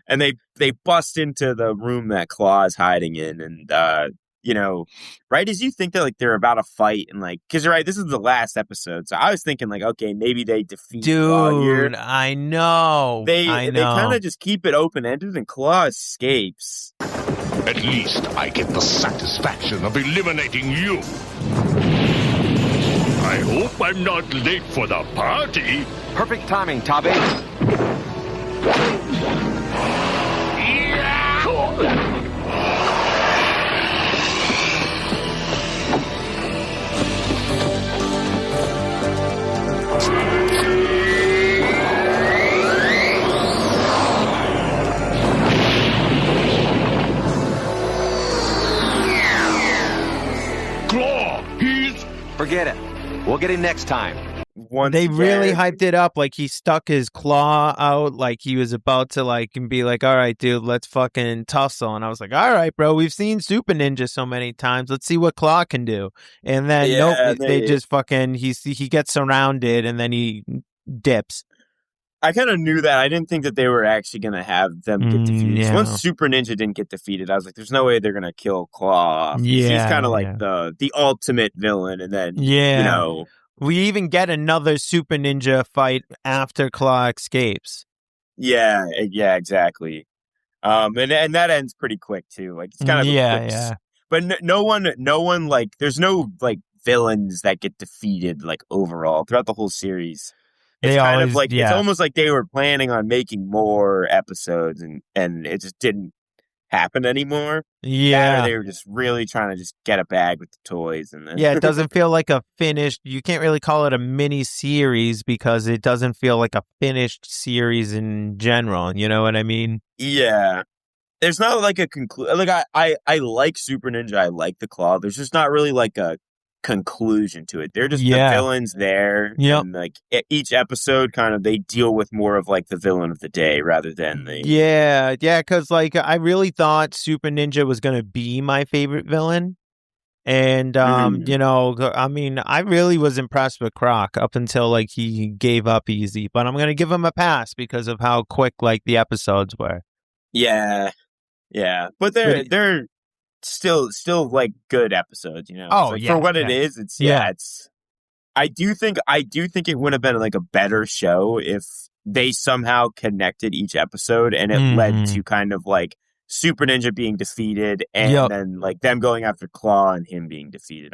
And they bust into the room that Claw is hiding in, and right as you think that like they're about to fight, and like, because this is the last episode, so I was thinking like, okay, maybe they defeat Claw here. I know. They kind of just keep it open ended, and Claw escapes. At least I get the satisfaction of eliminating you. I hope I'm not late for the party. Perfect timing, Tabe. Claw, forget it. We'll get him next time. They really hyped it up, like he stuck his claw out, like he was about to like and be like, "All right, dude, let's fucking tussle." And I was like, "All right, bro, we've seen Super Ninja so many times. Let's see what Claw can do." And then nope, they just fucking he gets surrounded and then he dips. I kind of knew that. I didn't think that they were actually going to have them get defeated. Yeah. Once Super Ninja didn't get defeated, I was like, "There's no way they're going to kill Claw off." Yeah, he's kind of like the ultimate villain, and then we even get another Super Ninja fight after Claw escapes. Yeah, exactly. And that ends pretty quick too. Like it's kind of But no one like there's no like villains that get defeated like overall throughout the whole series. It's kind of like it's almost like they were planning on making more episodes, and it just didn't happen anymore. Yeah, they were just really trying to just get a bag with the toys, and then it doesn't feel like a finished. You can't really call it a mini series because it doesn't feel like a finished series in general. You know what I mean? Yeah, there's not like a conclusion. Like I like Super Ninja. I like the Claw. There's just not really like a conclusion to it. They're just the Yeah. villains there, Yep. and like each episode, kind of they deal with more of like the villain of the day rather than the Yeah, because like I really thought Super Ninja was gonna be my favorite villain. And Mhm. I mean, I really was impressed with Croc up until like he gave up easy, but I'm gonna give him a pass because of how quick like the episodes were. Yeah, yeah, but But they're still like good episodes, you know. It's oh like for yeah, what it yeah, is, yeah. it's I do think it would have been like a better show if they somehow connected each episode and it led Mm-hmm. to kind of like Super Ninja being defeated and Yep. then like them going after Claw and him being defeated.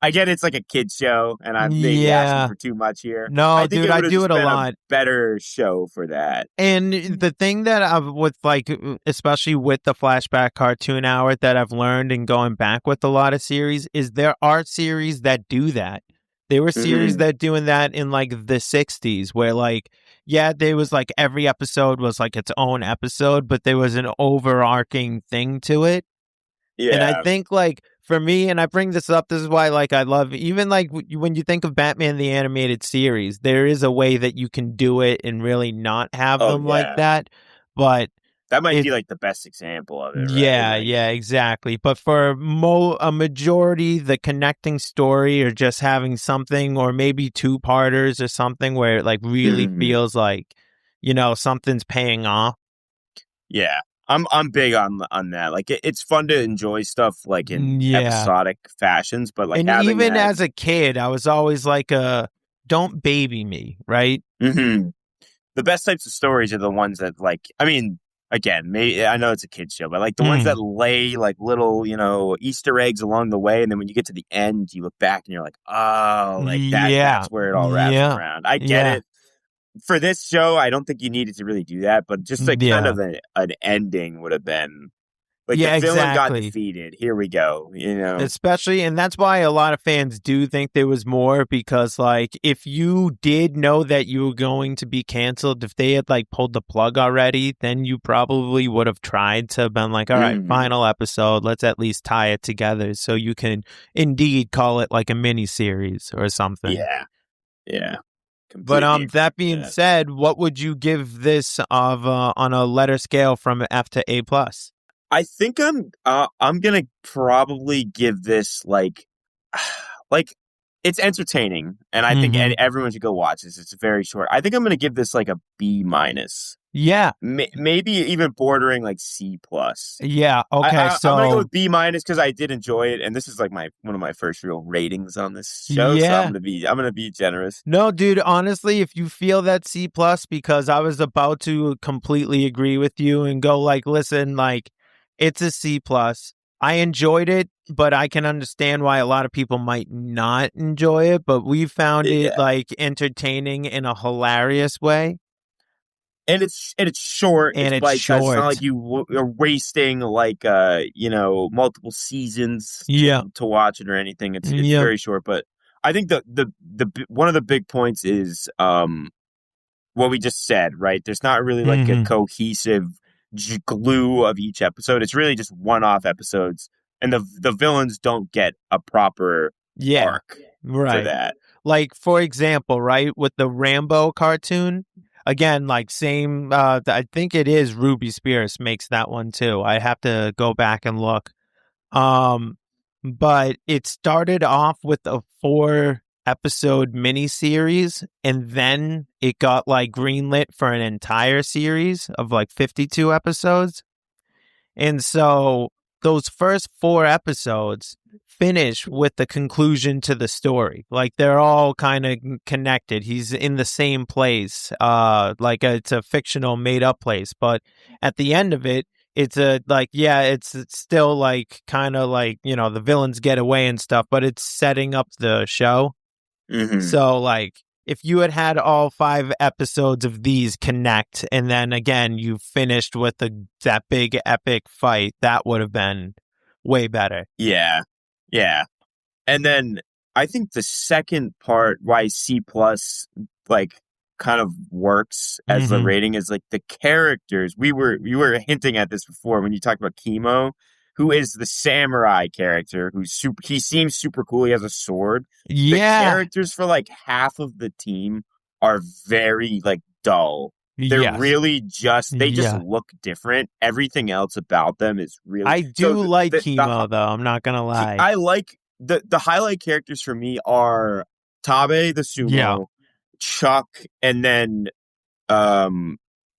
I get it's like a kid's show and I'm maybe asking Yeah. for too much here. No, I think dude, it I would have do it just a been a lot. better show for that. And the thing that I've with like, especially with the flashback cartoon hour that I've learned and going back with a lot of series is there are series that do that. There were series Hmm. that doing that in like the 60s where like, yeah, there was like every episode was like its own episode, but there was an overarching thing to it. And I Yeah. think like for me, and I bring this up, this is why like I love even like when you think of Batman the animated series, there is a way that you can do it and really not have Oh them like yeah. that. But That might it be like the best example of it, right? yeah, Like yeah, exactly. But for a majority, the connecting story or just having something or maybe two-parters or something where it like really mhm. feels like, something's paying off. Yeah, I'm big on that. Like it's fun to enjoy stuff like in Yeah. episodic fashions, but like And having even that. as a kid, I was always like, don't baby me, right? Mhm. The best types of stories are the ones that like. I mean, again, maybe I know it's a kids show, but like the ones that Mm. lay like little Easter eggs along the way, and then when you get to the end, you look back and you're like, oh, like Yeah. that's where it all wraps Yeah. around. I get Yeah. it. For this show, I don't think you needed to really do that, but just like kind Yeah. of an ending would have been like the Yeah, villain got exactly. defeated. Here we go. Especially, and that's why a lot of fans do think there was more because, like, if you did know that you were going to be canceled, if they had, like, pulled the plug already, then you probably would have tried to have been like, all right, Mhm. final episode, let's at least tie it together so you can indeed call it like a mini series or something. Yeah, yeah, But completely agree that with being that. said, what would you give this on a letter scale from F to A plus? I think I'm gonna probably give this like it's entertaining, and I think Mm-hmm. everyone should go watch this. It's very short. I think I'm gonna give this like a B minus, Yeah. maybe even bordering like C plus. Yeah. Okay. I'm gonna go So with B minus because I did enjoy it, and this is like one of my first real ratings on this show. So yeah. I'm gonna be generous. No, dude, honestly, if you feel that C plus, because I was about to completely agree with you and go like, listen, like it's a C plus. I enjoyed it, but I can understand why a lot of people might not enjoy it. But we found it Yeah. like entertaining in a hilarious way. And it's short. And It's it's bite sized. It's not short. like you're wasting like multiple seasons Yeah. to watch it or anything. It's Yeah. very short. But I think one of the big points is what we just said. Right? There's not really like a Mhm. cohesive glue of each episode. It's really just one off episodes, and the villains don't get a proper Yeah. arc for Right. that. Like, for example, right, with the Rambo cartoon, again, like same, I think it is Ruby Spears makes that one too. I have to go back and look. Um, but it started off with a 4-episode miniseries, and then it got like greenlit for an entire series of like 52 episodes. And so those first 4 episodes finish with the conclusion to the story. Like they're all kind of connected. He's in the same place. Like it's a fictional made up place, but at the end of it, it's it's still like kind of like, the villains get away and stuff, but it's setting up the show. Mhm. So like if you had all 5 episodes of these connect, and then again you finished with that big epic fight, that would have been way better. Yeah. Yeah. And then I think the second part why C plus like kind of works as the Mhm. rating is like the characters. We were hinting at this before when you talked about Chemo, who is the samurai character, who's super. He seems super cool. He has a sword. Yeah. The characters for like half of the team are very like dull. They're Yes. really they just look different. Everything else about them is really. I do like Chemo though. I'm not gonna lie. I like the highlight characters for me are Tabe the sumo, Chuck, and then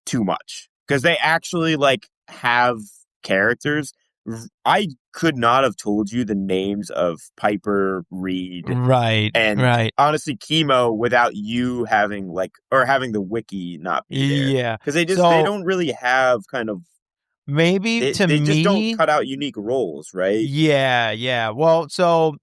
Too Much, because they actually like have characters. I could not have told you the names of Piper, Reed, and honestly Chemo without you having the wiki not be there. Yeah, because they don't really have kind of maybe they just don't cut out unique roles, right? Yeah. Well, so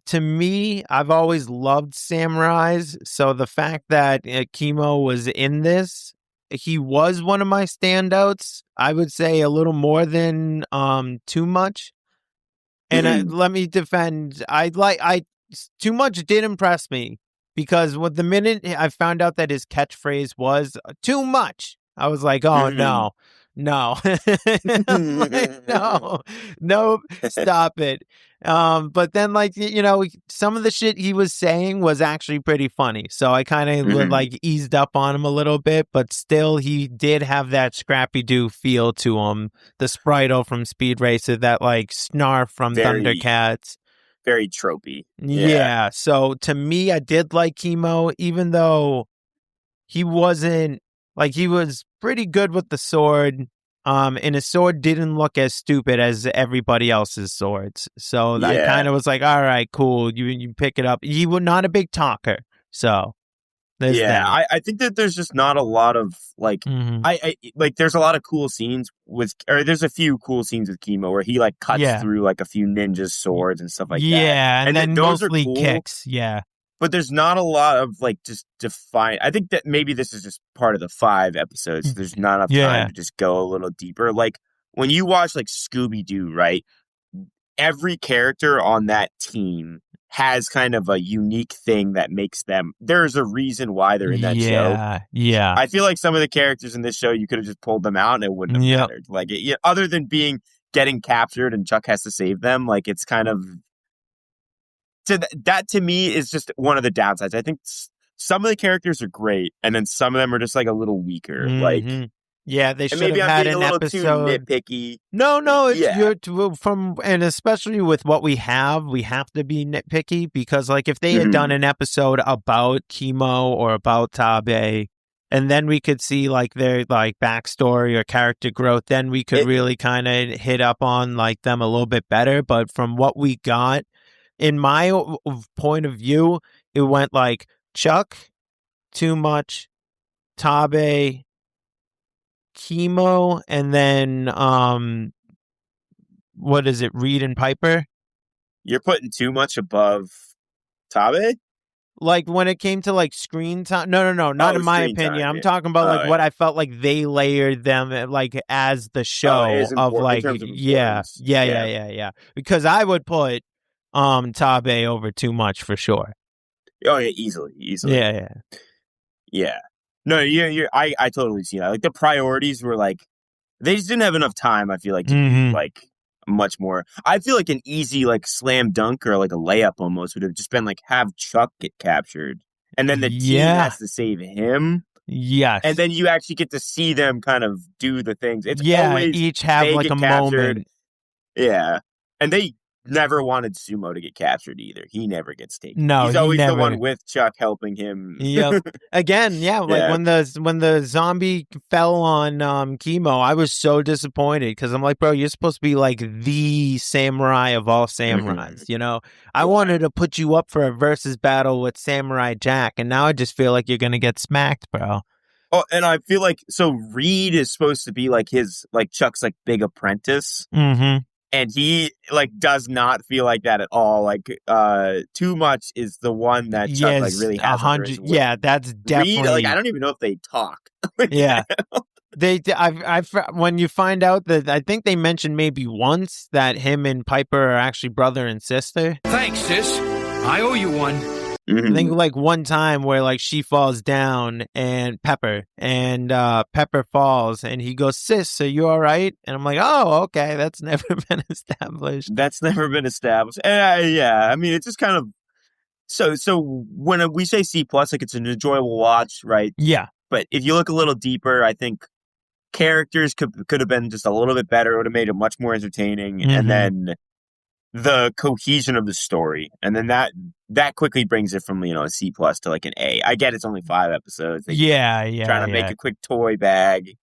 to me, I've always loved samurais. So the fact that Chemo was in this, he was one of my standouts. I would say a little more than Too Much. And let me defend. Too Much did impress me, because the minute I found out that his catchphrase was "too much," I was like, "Oh no, no, stop it." But then, like, some of the shit he was saying was actually pretty funny, so I kind of like eased up on him a little bit. But still, he did have that Scrappy Doo feel to him, the Spritle from Speed Racer, that like Snarf from Thundercats. Very tropey. Yeah. So to me, I did like Chemo, even though he wasn't like, he was pretty good with the sword. And his sword didn't look as stupid as everybody else's swords. So I kind of was like, all right, cool. You pick it up. He was not a big talker. So there's that. I think that there's just not a lot of like, I like, there's a lot of cool scenes there's a few cool scenes with Chemo where he like cuts through like a few ninjas' swords and stuff like that. Yeah. And then those mostly are cool, kicks. Yeah. But there's not a lot of like just define. I think that maybe this is just part of the 5 episodes. There's not enough time to just go a little deeper. Like when you watch like Scooby-Doo, right? Every character on that team has kind of a unique thing that makes them. There's a reason why they're in that show. Yeah. I feel like some of the characters in this show, you could have just pulled them out and it wouldn't have mattered. Like other than getting captured and Chuck has to save them, like it's kind of. So that to me is just one of the downsides. I think some of the characters are great, and then some of them are just like a little weaker. Like, they should have had an episode. Too nitpicky. No, it's and especially with what we have to be nitpicky, because like if they had done an episode about Chemo or about Tabe, and then we could see like their like backstory or character growth, then we could really kind of hit up on like them a little bit better. But from what we got, in my point of view, it went like Chuck, Too Much, Tabe, Chemo, and then what is it, Reed and Piper? You're putting Too Much above Tabe? Like when it came to like screen time? No, not in my opinion. I'm talking about like what I felt like they layered them like as the show of like yeah. Because I would put Tabe over Too Much for sure. Oh yeah, easily. Yeah. No, I totally see that. Like the priorities were like they just didn't have enough time. I feel like to do like much more. I feel like an easy like slam dunk or like a layup almost would have just been like have Chuck get captured, and then the team has to save him. Yes, and then you actually get to see them kind of do the things. It's always each have like a moment. Yeah, and they never wanted Sumo to get captured either. He never gets taken. No, he's always the one with Chuck helping him. Yep. Again, like when the zombie fell on Chemo, I was so disappointed because I'm like, bro, you're supposed to be like the samurai of all samurais. I wanted to put you up for a versus battle with Samurai Jack, and now I just feel like you're gonna get smacked, bro. Oh, and I feel like Reed is supposed to be like Chuck's like big apprentice. And he like does not feel like that at all. Like Too Much is the one that Chuck like really has. 100. Yeah, that's definitely. Reed, like I don't even know if they talk. Yeah, when you find out that I think they mentioned maybe once that him and Piper are actually brother and sister. Thanks, sis. I owe you one. I think like one time where like she falls down and Pepper falls and he goes, "Sis, are you all right?" And I'm like, "Oh, okay, that's never been established." That's never been established. Yeah, I mean, it's just kind of so when we say C plus, like it's an enjoyable watch, right? Yeah. But if you look a little deeper, I think characters could have been just a little bit better. It would have made it much more entertaining, and then the cohesion of the story, and then that quickly brings it from a C plus to like an A. I get it's only 5 episodes. Trying to make a quick toy bag.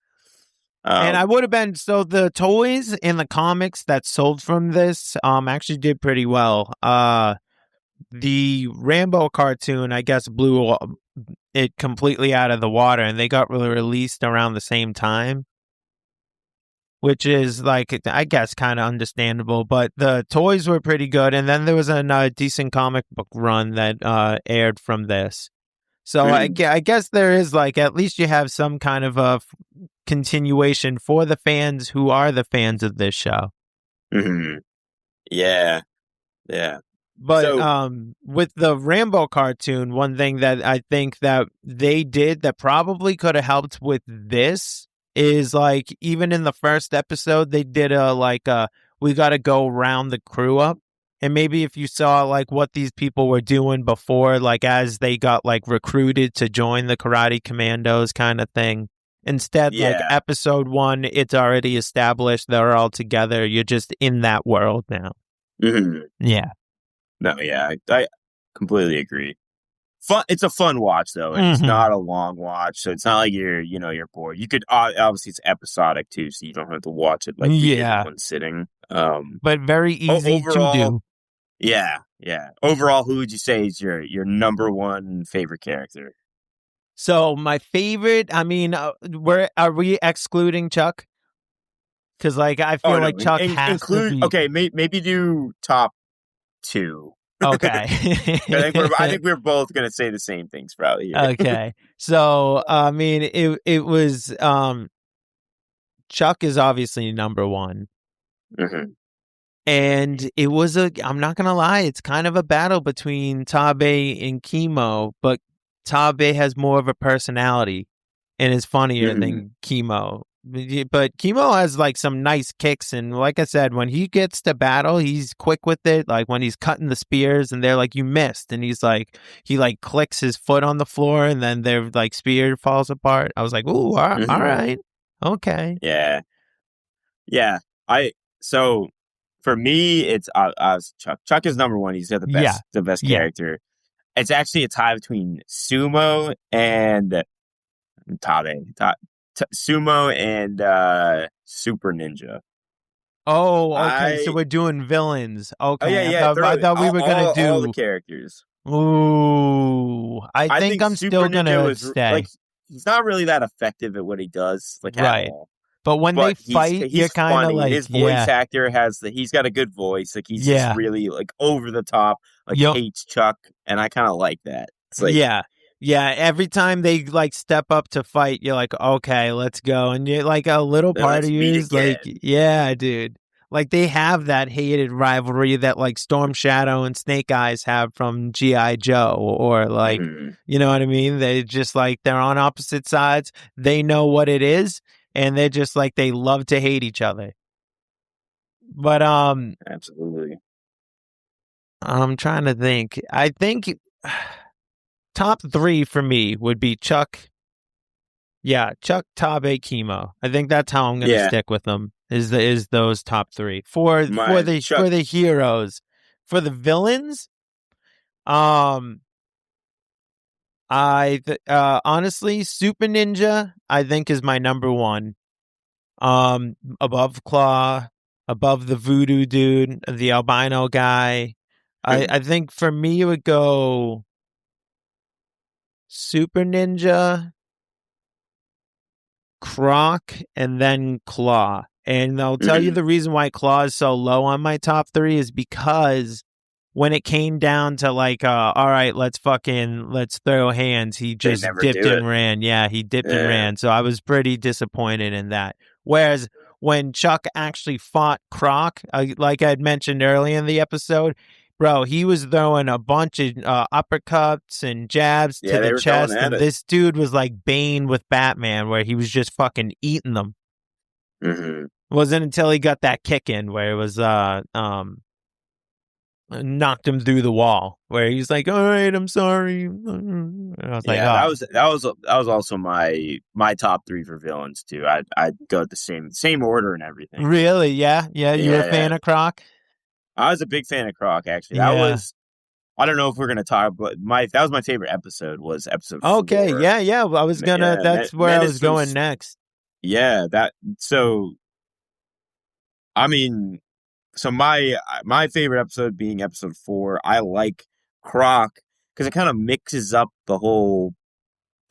And I would have been the toys in the comics that sold from this actually did pretty well. The Rambo cartoon, I guess, blew it completely out of the water, and they got released around the same time, which is like, I guess, kind of understandable. But the toys were pretty good, and then there was a decent comic book run that aired from this. So I guess there is like, at least you have some kind of a continuation for the fans who are the fans of this show. Yeah. But with the Rambo cartoon, one thing that I think that they did that probably could have helped with this is like, even in the first episode, they did we got to go round the crew up. And maybe if you saw like what these people were doing before, like as they got like recruited to join the Karate Kommandos kind of thing. Instead, like episode 1, it's already established. They're all together. You're just in that world now. Yeah. No, yeah, I completely agree. Fun. It's a fun watch though. It's not a long watch, so it's not like you're bored. You could obviously it's episodic too, so you don't have to watch it like in one sitting. But very easy to do. Yeah. Overall, who would you say is your number one favorite character? So my favorite, I mean, are we excluding Chuck? Because like I feel like Chuck has to be. Okay, maybe do top 2. Okay. I think we're both gonna say the same things probably. Okay. So I mean, it was Chuck is obviously number 1. And it was I'm not gonna lie, it's kind of a battle between Tabe and Chemo, but Tabe has more of a personality and is funnier than Chemo. But Chemo has like some nice kicks, and like I said, when he gets to battle, he's quick with it. Like when he's cutting the spears and they're like, "You missed," and he like clicks his foot on the floor, and then their like spear falls apart. I was like, "Ooh, all right, okay." Yeah. So for me, it's Chuck. Chuck is number 1. He's got the best character. It's actually a tie between Sumo and Tabe. Sumo and Super Ninja. Oh, okay. So we're doing villains. Okay. Yeah. I thought we were gonna do all the characters. Ooh, I think I'm Super still Ninja gonna stay. Like, he's not really that effective at what he does, like at all. But when they fight, you're kind of like, his voice actor he's got a good voice. Like he's just really like over the top, like hates Chuck, and I kind of like that. It's like, yeah. Every time they like step up to fight, you're like, okay, let's go. And you're like, a little part of you is like, yeah, dude. Like they have that hated rivalry that like Storm Shadow and Snake Eyes have from G.I. Joe, or like, you know what I mean? They just like, they're on opposite sides. They know what it is. And they're just like, they love to hate each other. But absolutely. I'm trying to think. I think top 3 for me would be Chuck. Yeah, Chuck, Tabe, Chemo. I think that's how I'm going to stick with them. Is those top 3 for the heroes. For the villains, honestly, Super Ninja, I think, is my number 1. Above Claw, above the voodoo dude, the albino guy. I think for me, it would go Super Ninja, Croc, and then Claw. And I'll tell you the reason why Claw is so low on my top 3 is because when it came down to like, all right, let's throw hands, he just dipped and ran. Yeah, he dipped and ran. So I was pretty disappointed in that. Whereas when Chuck actually fought Croc, like I had mentioned earlier in the episode, Bro, he was throwing a bunch of uppercuts and jabs to they the were chest, going at and it. this dude was like Bane with Batman, where he was just fucking eating them. Mm-hmm. It wasn't until he got that kick in where it was knocked him through the wall, where he's like, "All right, I'm sorry." And I was like, Yeah, "Oh, that was also my top 3 for villains too. I'd go the same order and everything. really? Yeah, yeah. You were a fan of Croc? I was a big fan of Croc, actually. That Yeah. was, I don't know if we're gonna talk, but that was my favorite episode. Was episode 4. Okay, yeah. I was gonna. That's where I was going next. Yeah, so. I mean, so my favorite episode being episode 4. I like Croc because it kind of mixes up the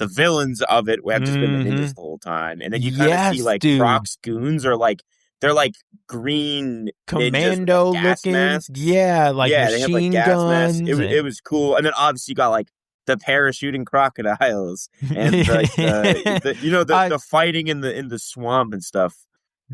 villains of it. We have just been the ninjas the whole time, and then you kind of see like dude. Croc's goons are like they're like green commando ninjas with gas looking, masks. yeah, like they have like machine gas guns. masks. It was cool, and then obviously you got like the parachuting crocodiles and like the fighting in the swamp and stuff.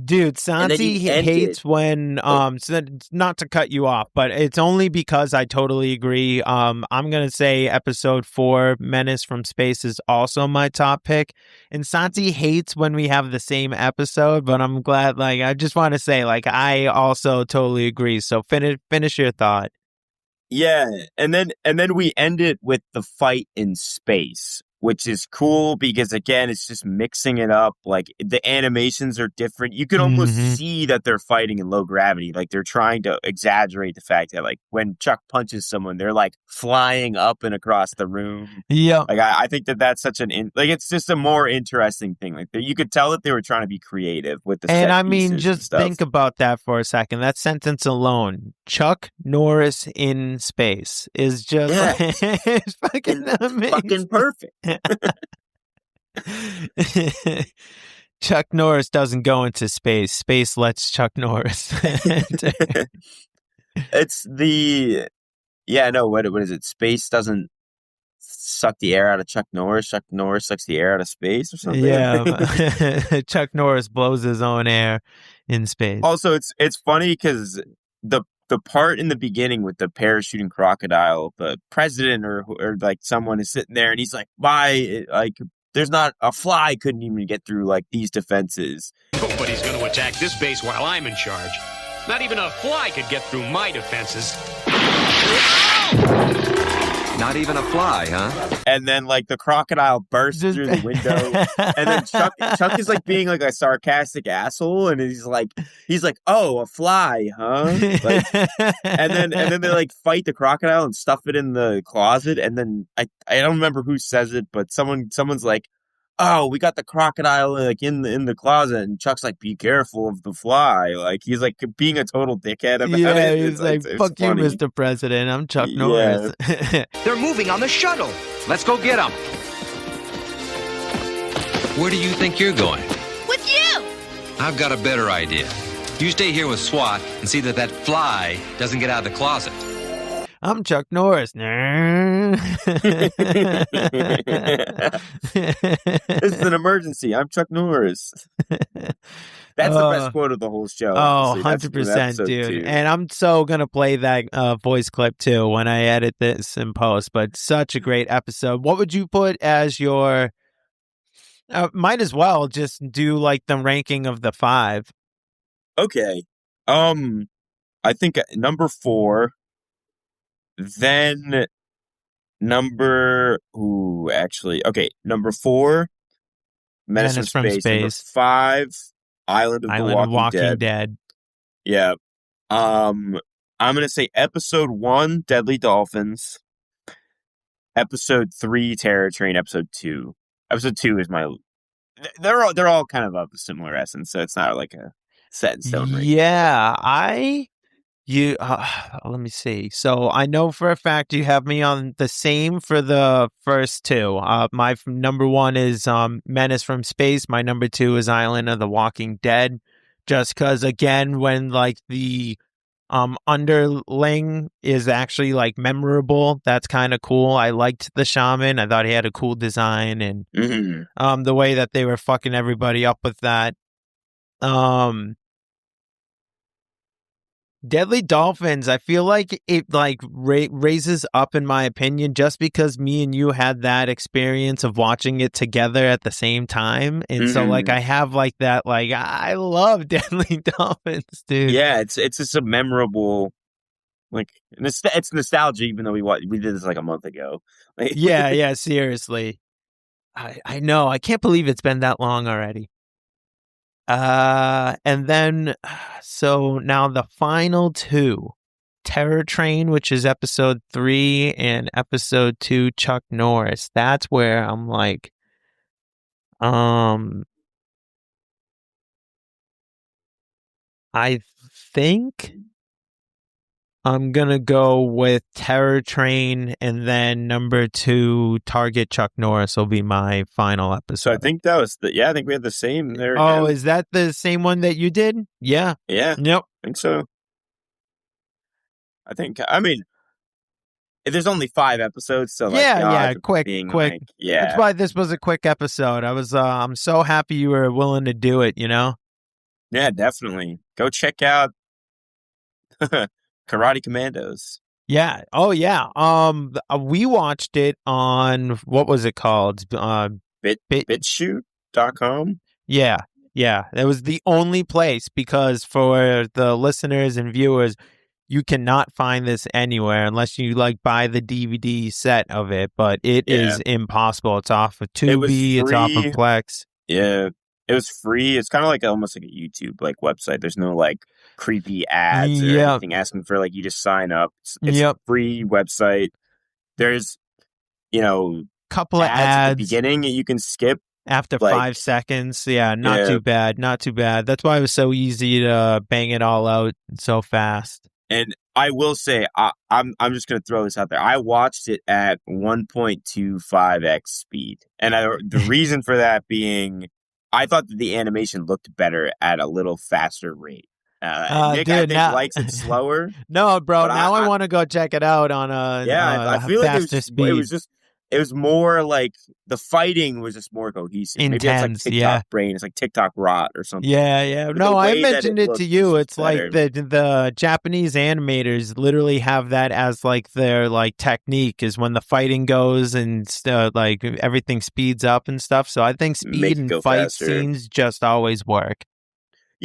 Dude, Santi hates when so not to cut you off, but it's only because I totally agree. I'm gonna say episode 4, Menace from Space, is also my top pick. And Santi hates when we have the same episode, but I'm glad, like, I just want to say, like, I also totally agree. So finish your thought. Yeah, and then we end it with the fight in space, which is cool because again, it's just mixing it up. Like the animations are different. You can almost see that they're fighting in low gravity. Like they're trying to exaggerate the fact that like when Chuck punches someone, they're like flying up and across the room. Yeah, like I think that's such it's just a more interesting thing. Like you could tell that they were trying to be creative with the. And I mean, just think about that for a second. That sentence alone, Chuck Norris in space, is just it's fucking amazing. Fucking perfect. Chuck Norris doesn't go into space. Space lets Chuck Norris. It's what is it? Space doesn't suck the air out of Chuck Norris. Chuck Norris sucks the air out of space or something. Yeah, Chuck Norris blows his own air in space. Also, it's funny because the part in the beginning with the parachuting crocodile, the president or like someone is sitting there and he's like, why, like, there's not a fly couldn't even get through like these defenses. Nobody's going to attack this base while I'm in charge. Not even a fly could get through my defenses. Not even a fly, huh? And then like the crocodile bursts through the window, and then Chuck is like being like a sarcastic asshole, and he's like, oh, a fly, huh? Like, and then they like fight the crocodile and stuff it in the closet, and then I don't remember who says it, but someone's like, oh, we got the crocodile like in the closet, and Chuck's like, be careful of the fly. Like he's like being a total dickhead about it. He's like, fuck you, Mr. President. I'm Chuck Norris. They're moving on the shuttle. Let's go get them. Where do you think you're going? With you! I've got a better idea. You stay here with SWAT and see that fly doesn't get out of the closet. I'm Chuck Norris. This is an emergency. I'm Chuck Norris. That's the best quote of the whole show. Oh, 100%, dude. 2. And I'm so going to play that voice clip, too, when I edit this in post. But such a great episode. What would you put as your... might as well just do, like, the ranking of the 5. Okay. I think number 4... Then number 4, Menace from Space. Number 5, Island of the Walking Dead. Yeah. I'm gonna say episode 1, Deadly Dolphins. Episode 3, Terror Train. Episode 2. Episode 2 is my. They're all kind of of a similar essence, so it's not like a set in stone. Yeah, let me see. So I know for a fact you have me on the same for the first 2. My number 1 is Menace from Space. My number 2 is Island of the Walking Dead. Just because, again, when like the underling is actually like memorable, that's kind of cool. I liked the shaman. I thought he had a cool design, and the way that they were fucking everybody up with that. Deadly Dolphins, I feel like it like raises up in my opinion just because me and you had that experience of watching it together at the same time. And so like I have like that, like I love Deadly Dolphins, dude. Yeah, it's just a memorable, like it's nostalgia even though we did this like a month ago. Yeah, seriously. I know. I can't believe it's been that long already. And then, so now the final two, Terror Train, which is episode 3, and episode 2, Chuck Norris. That's where I'm like, I think I'm gonna go with Terror Train, and then number 2, Target Chuck Norris will be my final episode. So I think that was I think we had the same there. Oh, is that the same one that you did? Yeah. Yeah. Yep. I think so. I mean, there's only 5 episodes, so like, quick. Like, yeah. That's why this was a quick episode. I'm so happy you were willing to do it, you know? Yeah, definitely. Go check out Karate Kommandos. Yeah. Oh, yeah. We watched it on, what was it called? BitShoot.com. Yeah. That was the only place, because for the listeners and viewers, you cannot find this anywhere unless you like buy the DVD set of it, but it is impossible. It's off of Tubi, it's off of Plex. Yeah. It was free. It's kind of like almost like a YouTube like website. There's no like creepy ads or anything asking for like you just sign up. It's a free website. There's couple of ads at the beginning you can skip after 5 seconds. Not too bad. That's why it was so easy to bang it all out so fast. And I will say, I'm just going to throw this out there. I watched it at 1.25x speed, and the reason for that being, I thought that the animation looked better at a little faster rate. Nick, dude, I think, likes it slower. No, bro. Now I want to go check it out on a I feel like speed. It was more like the fighting was just more cohesive. Intense, maybe it's like TikTok brain. It's like TikTok rot or something. Yeah. No, I mentioned it to you. It's like the Japanese animators literally have that as like their like technique, is when the fighting goes and like everything speeds up and stuff. So I think speed and fight scenes just always work.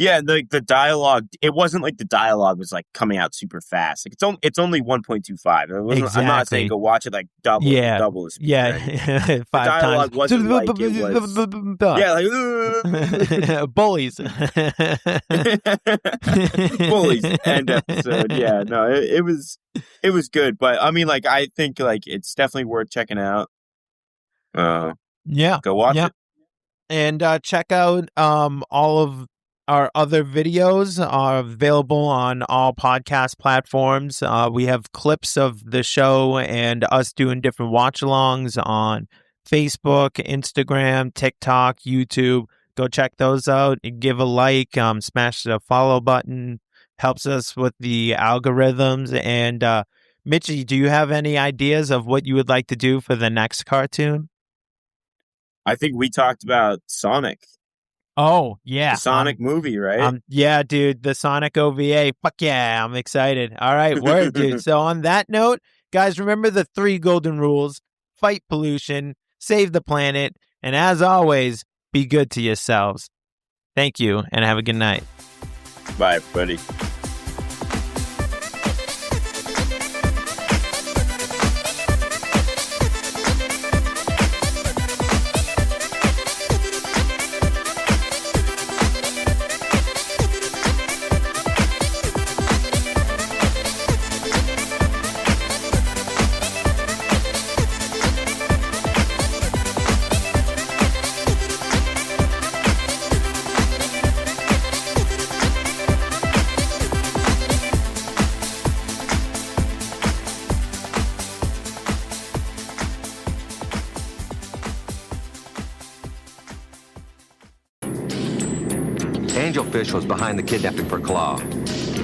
Yeah, the dialogue, it wasn't like the dialogue was like coming out super fast. Like it's only 1.25. Exactly. I'm not saying go watch it like double the speed. Yeah. Right? 5 the dialogue times. wasn't like it was. Like bullies. Bullies end episode. Yeah, no, it was good. But I mean, like, I think like it's definitely worth checking out. Go watch it. And check out all of our other videos are available on all podcast platforms. We have clips of the show and us doing different watch-alongs on Facebook, Instagram, TikTok, YouTube. Go check those out and give a like, smash the follow button. Helps us with the algorithms. And Mitchie, do you have any ideas of what you would like to do for the next cartoon? I think we talked about Sonic. Oh, yeah. The Sonic movie, right? Yeah, dude, the Sonic OVA. Fuck yeah, I'm excited. All right, word, dude. So on that note, guys, remember the 3 golden rules. Fight pollution, save the planet, and as always, be good to yourselves. Thank you, and have a good night. Bye, everybody. Angelfish was behind the kidnapping for Claw.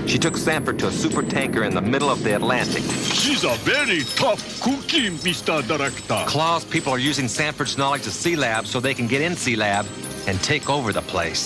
She took Sanford to a super tanker in the middle of the Atlantic. She's a very tough cookie, Mr. Director. Claw's people are using Sanford's knowledge of C-Lab so they can get in C-Lab and take over the place.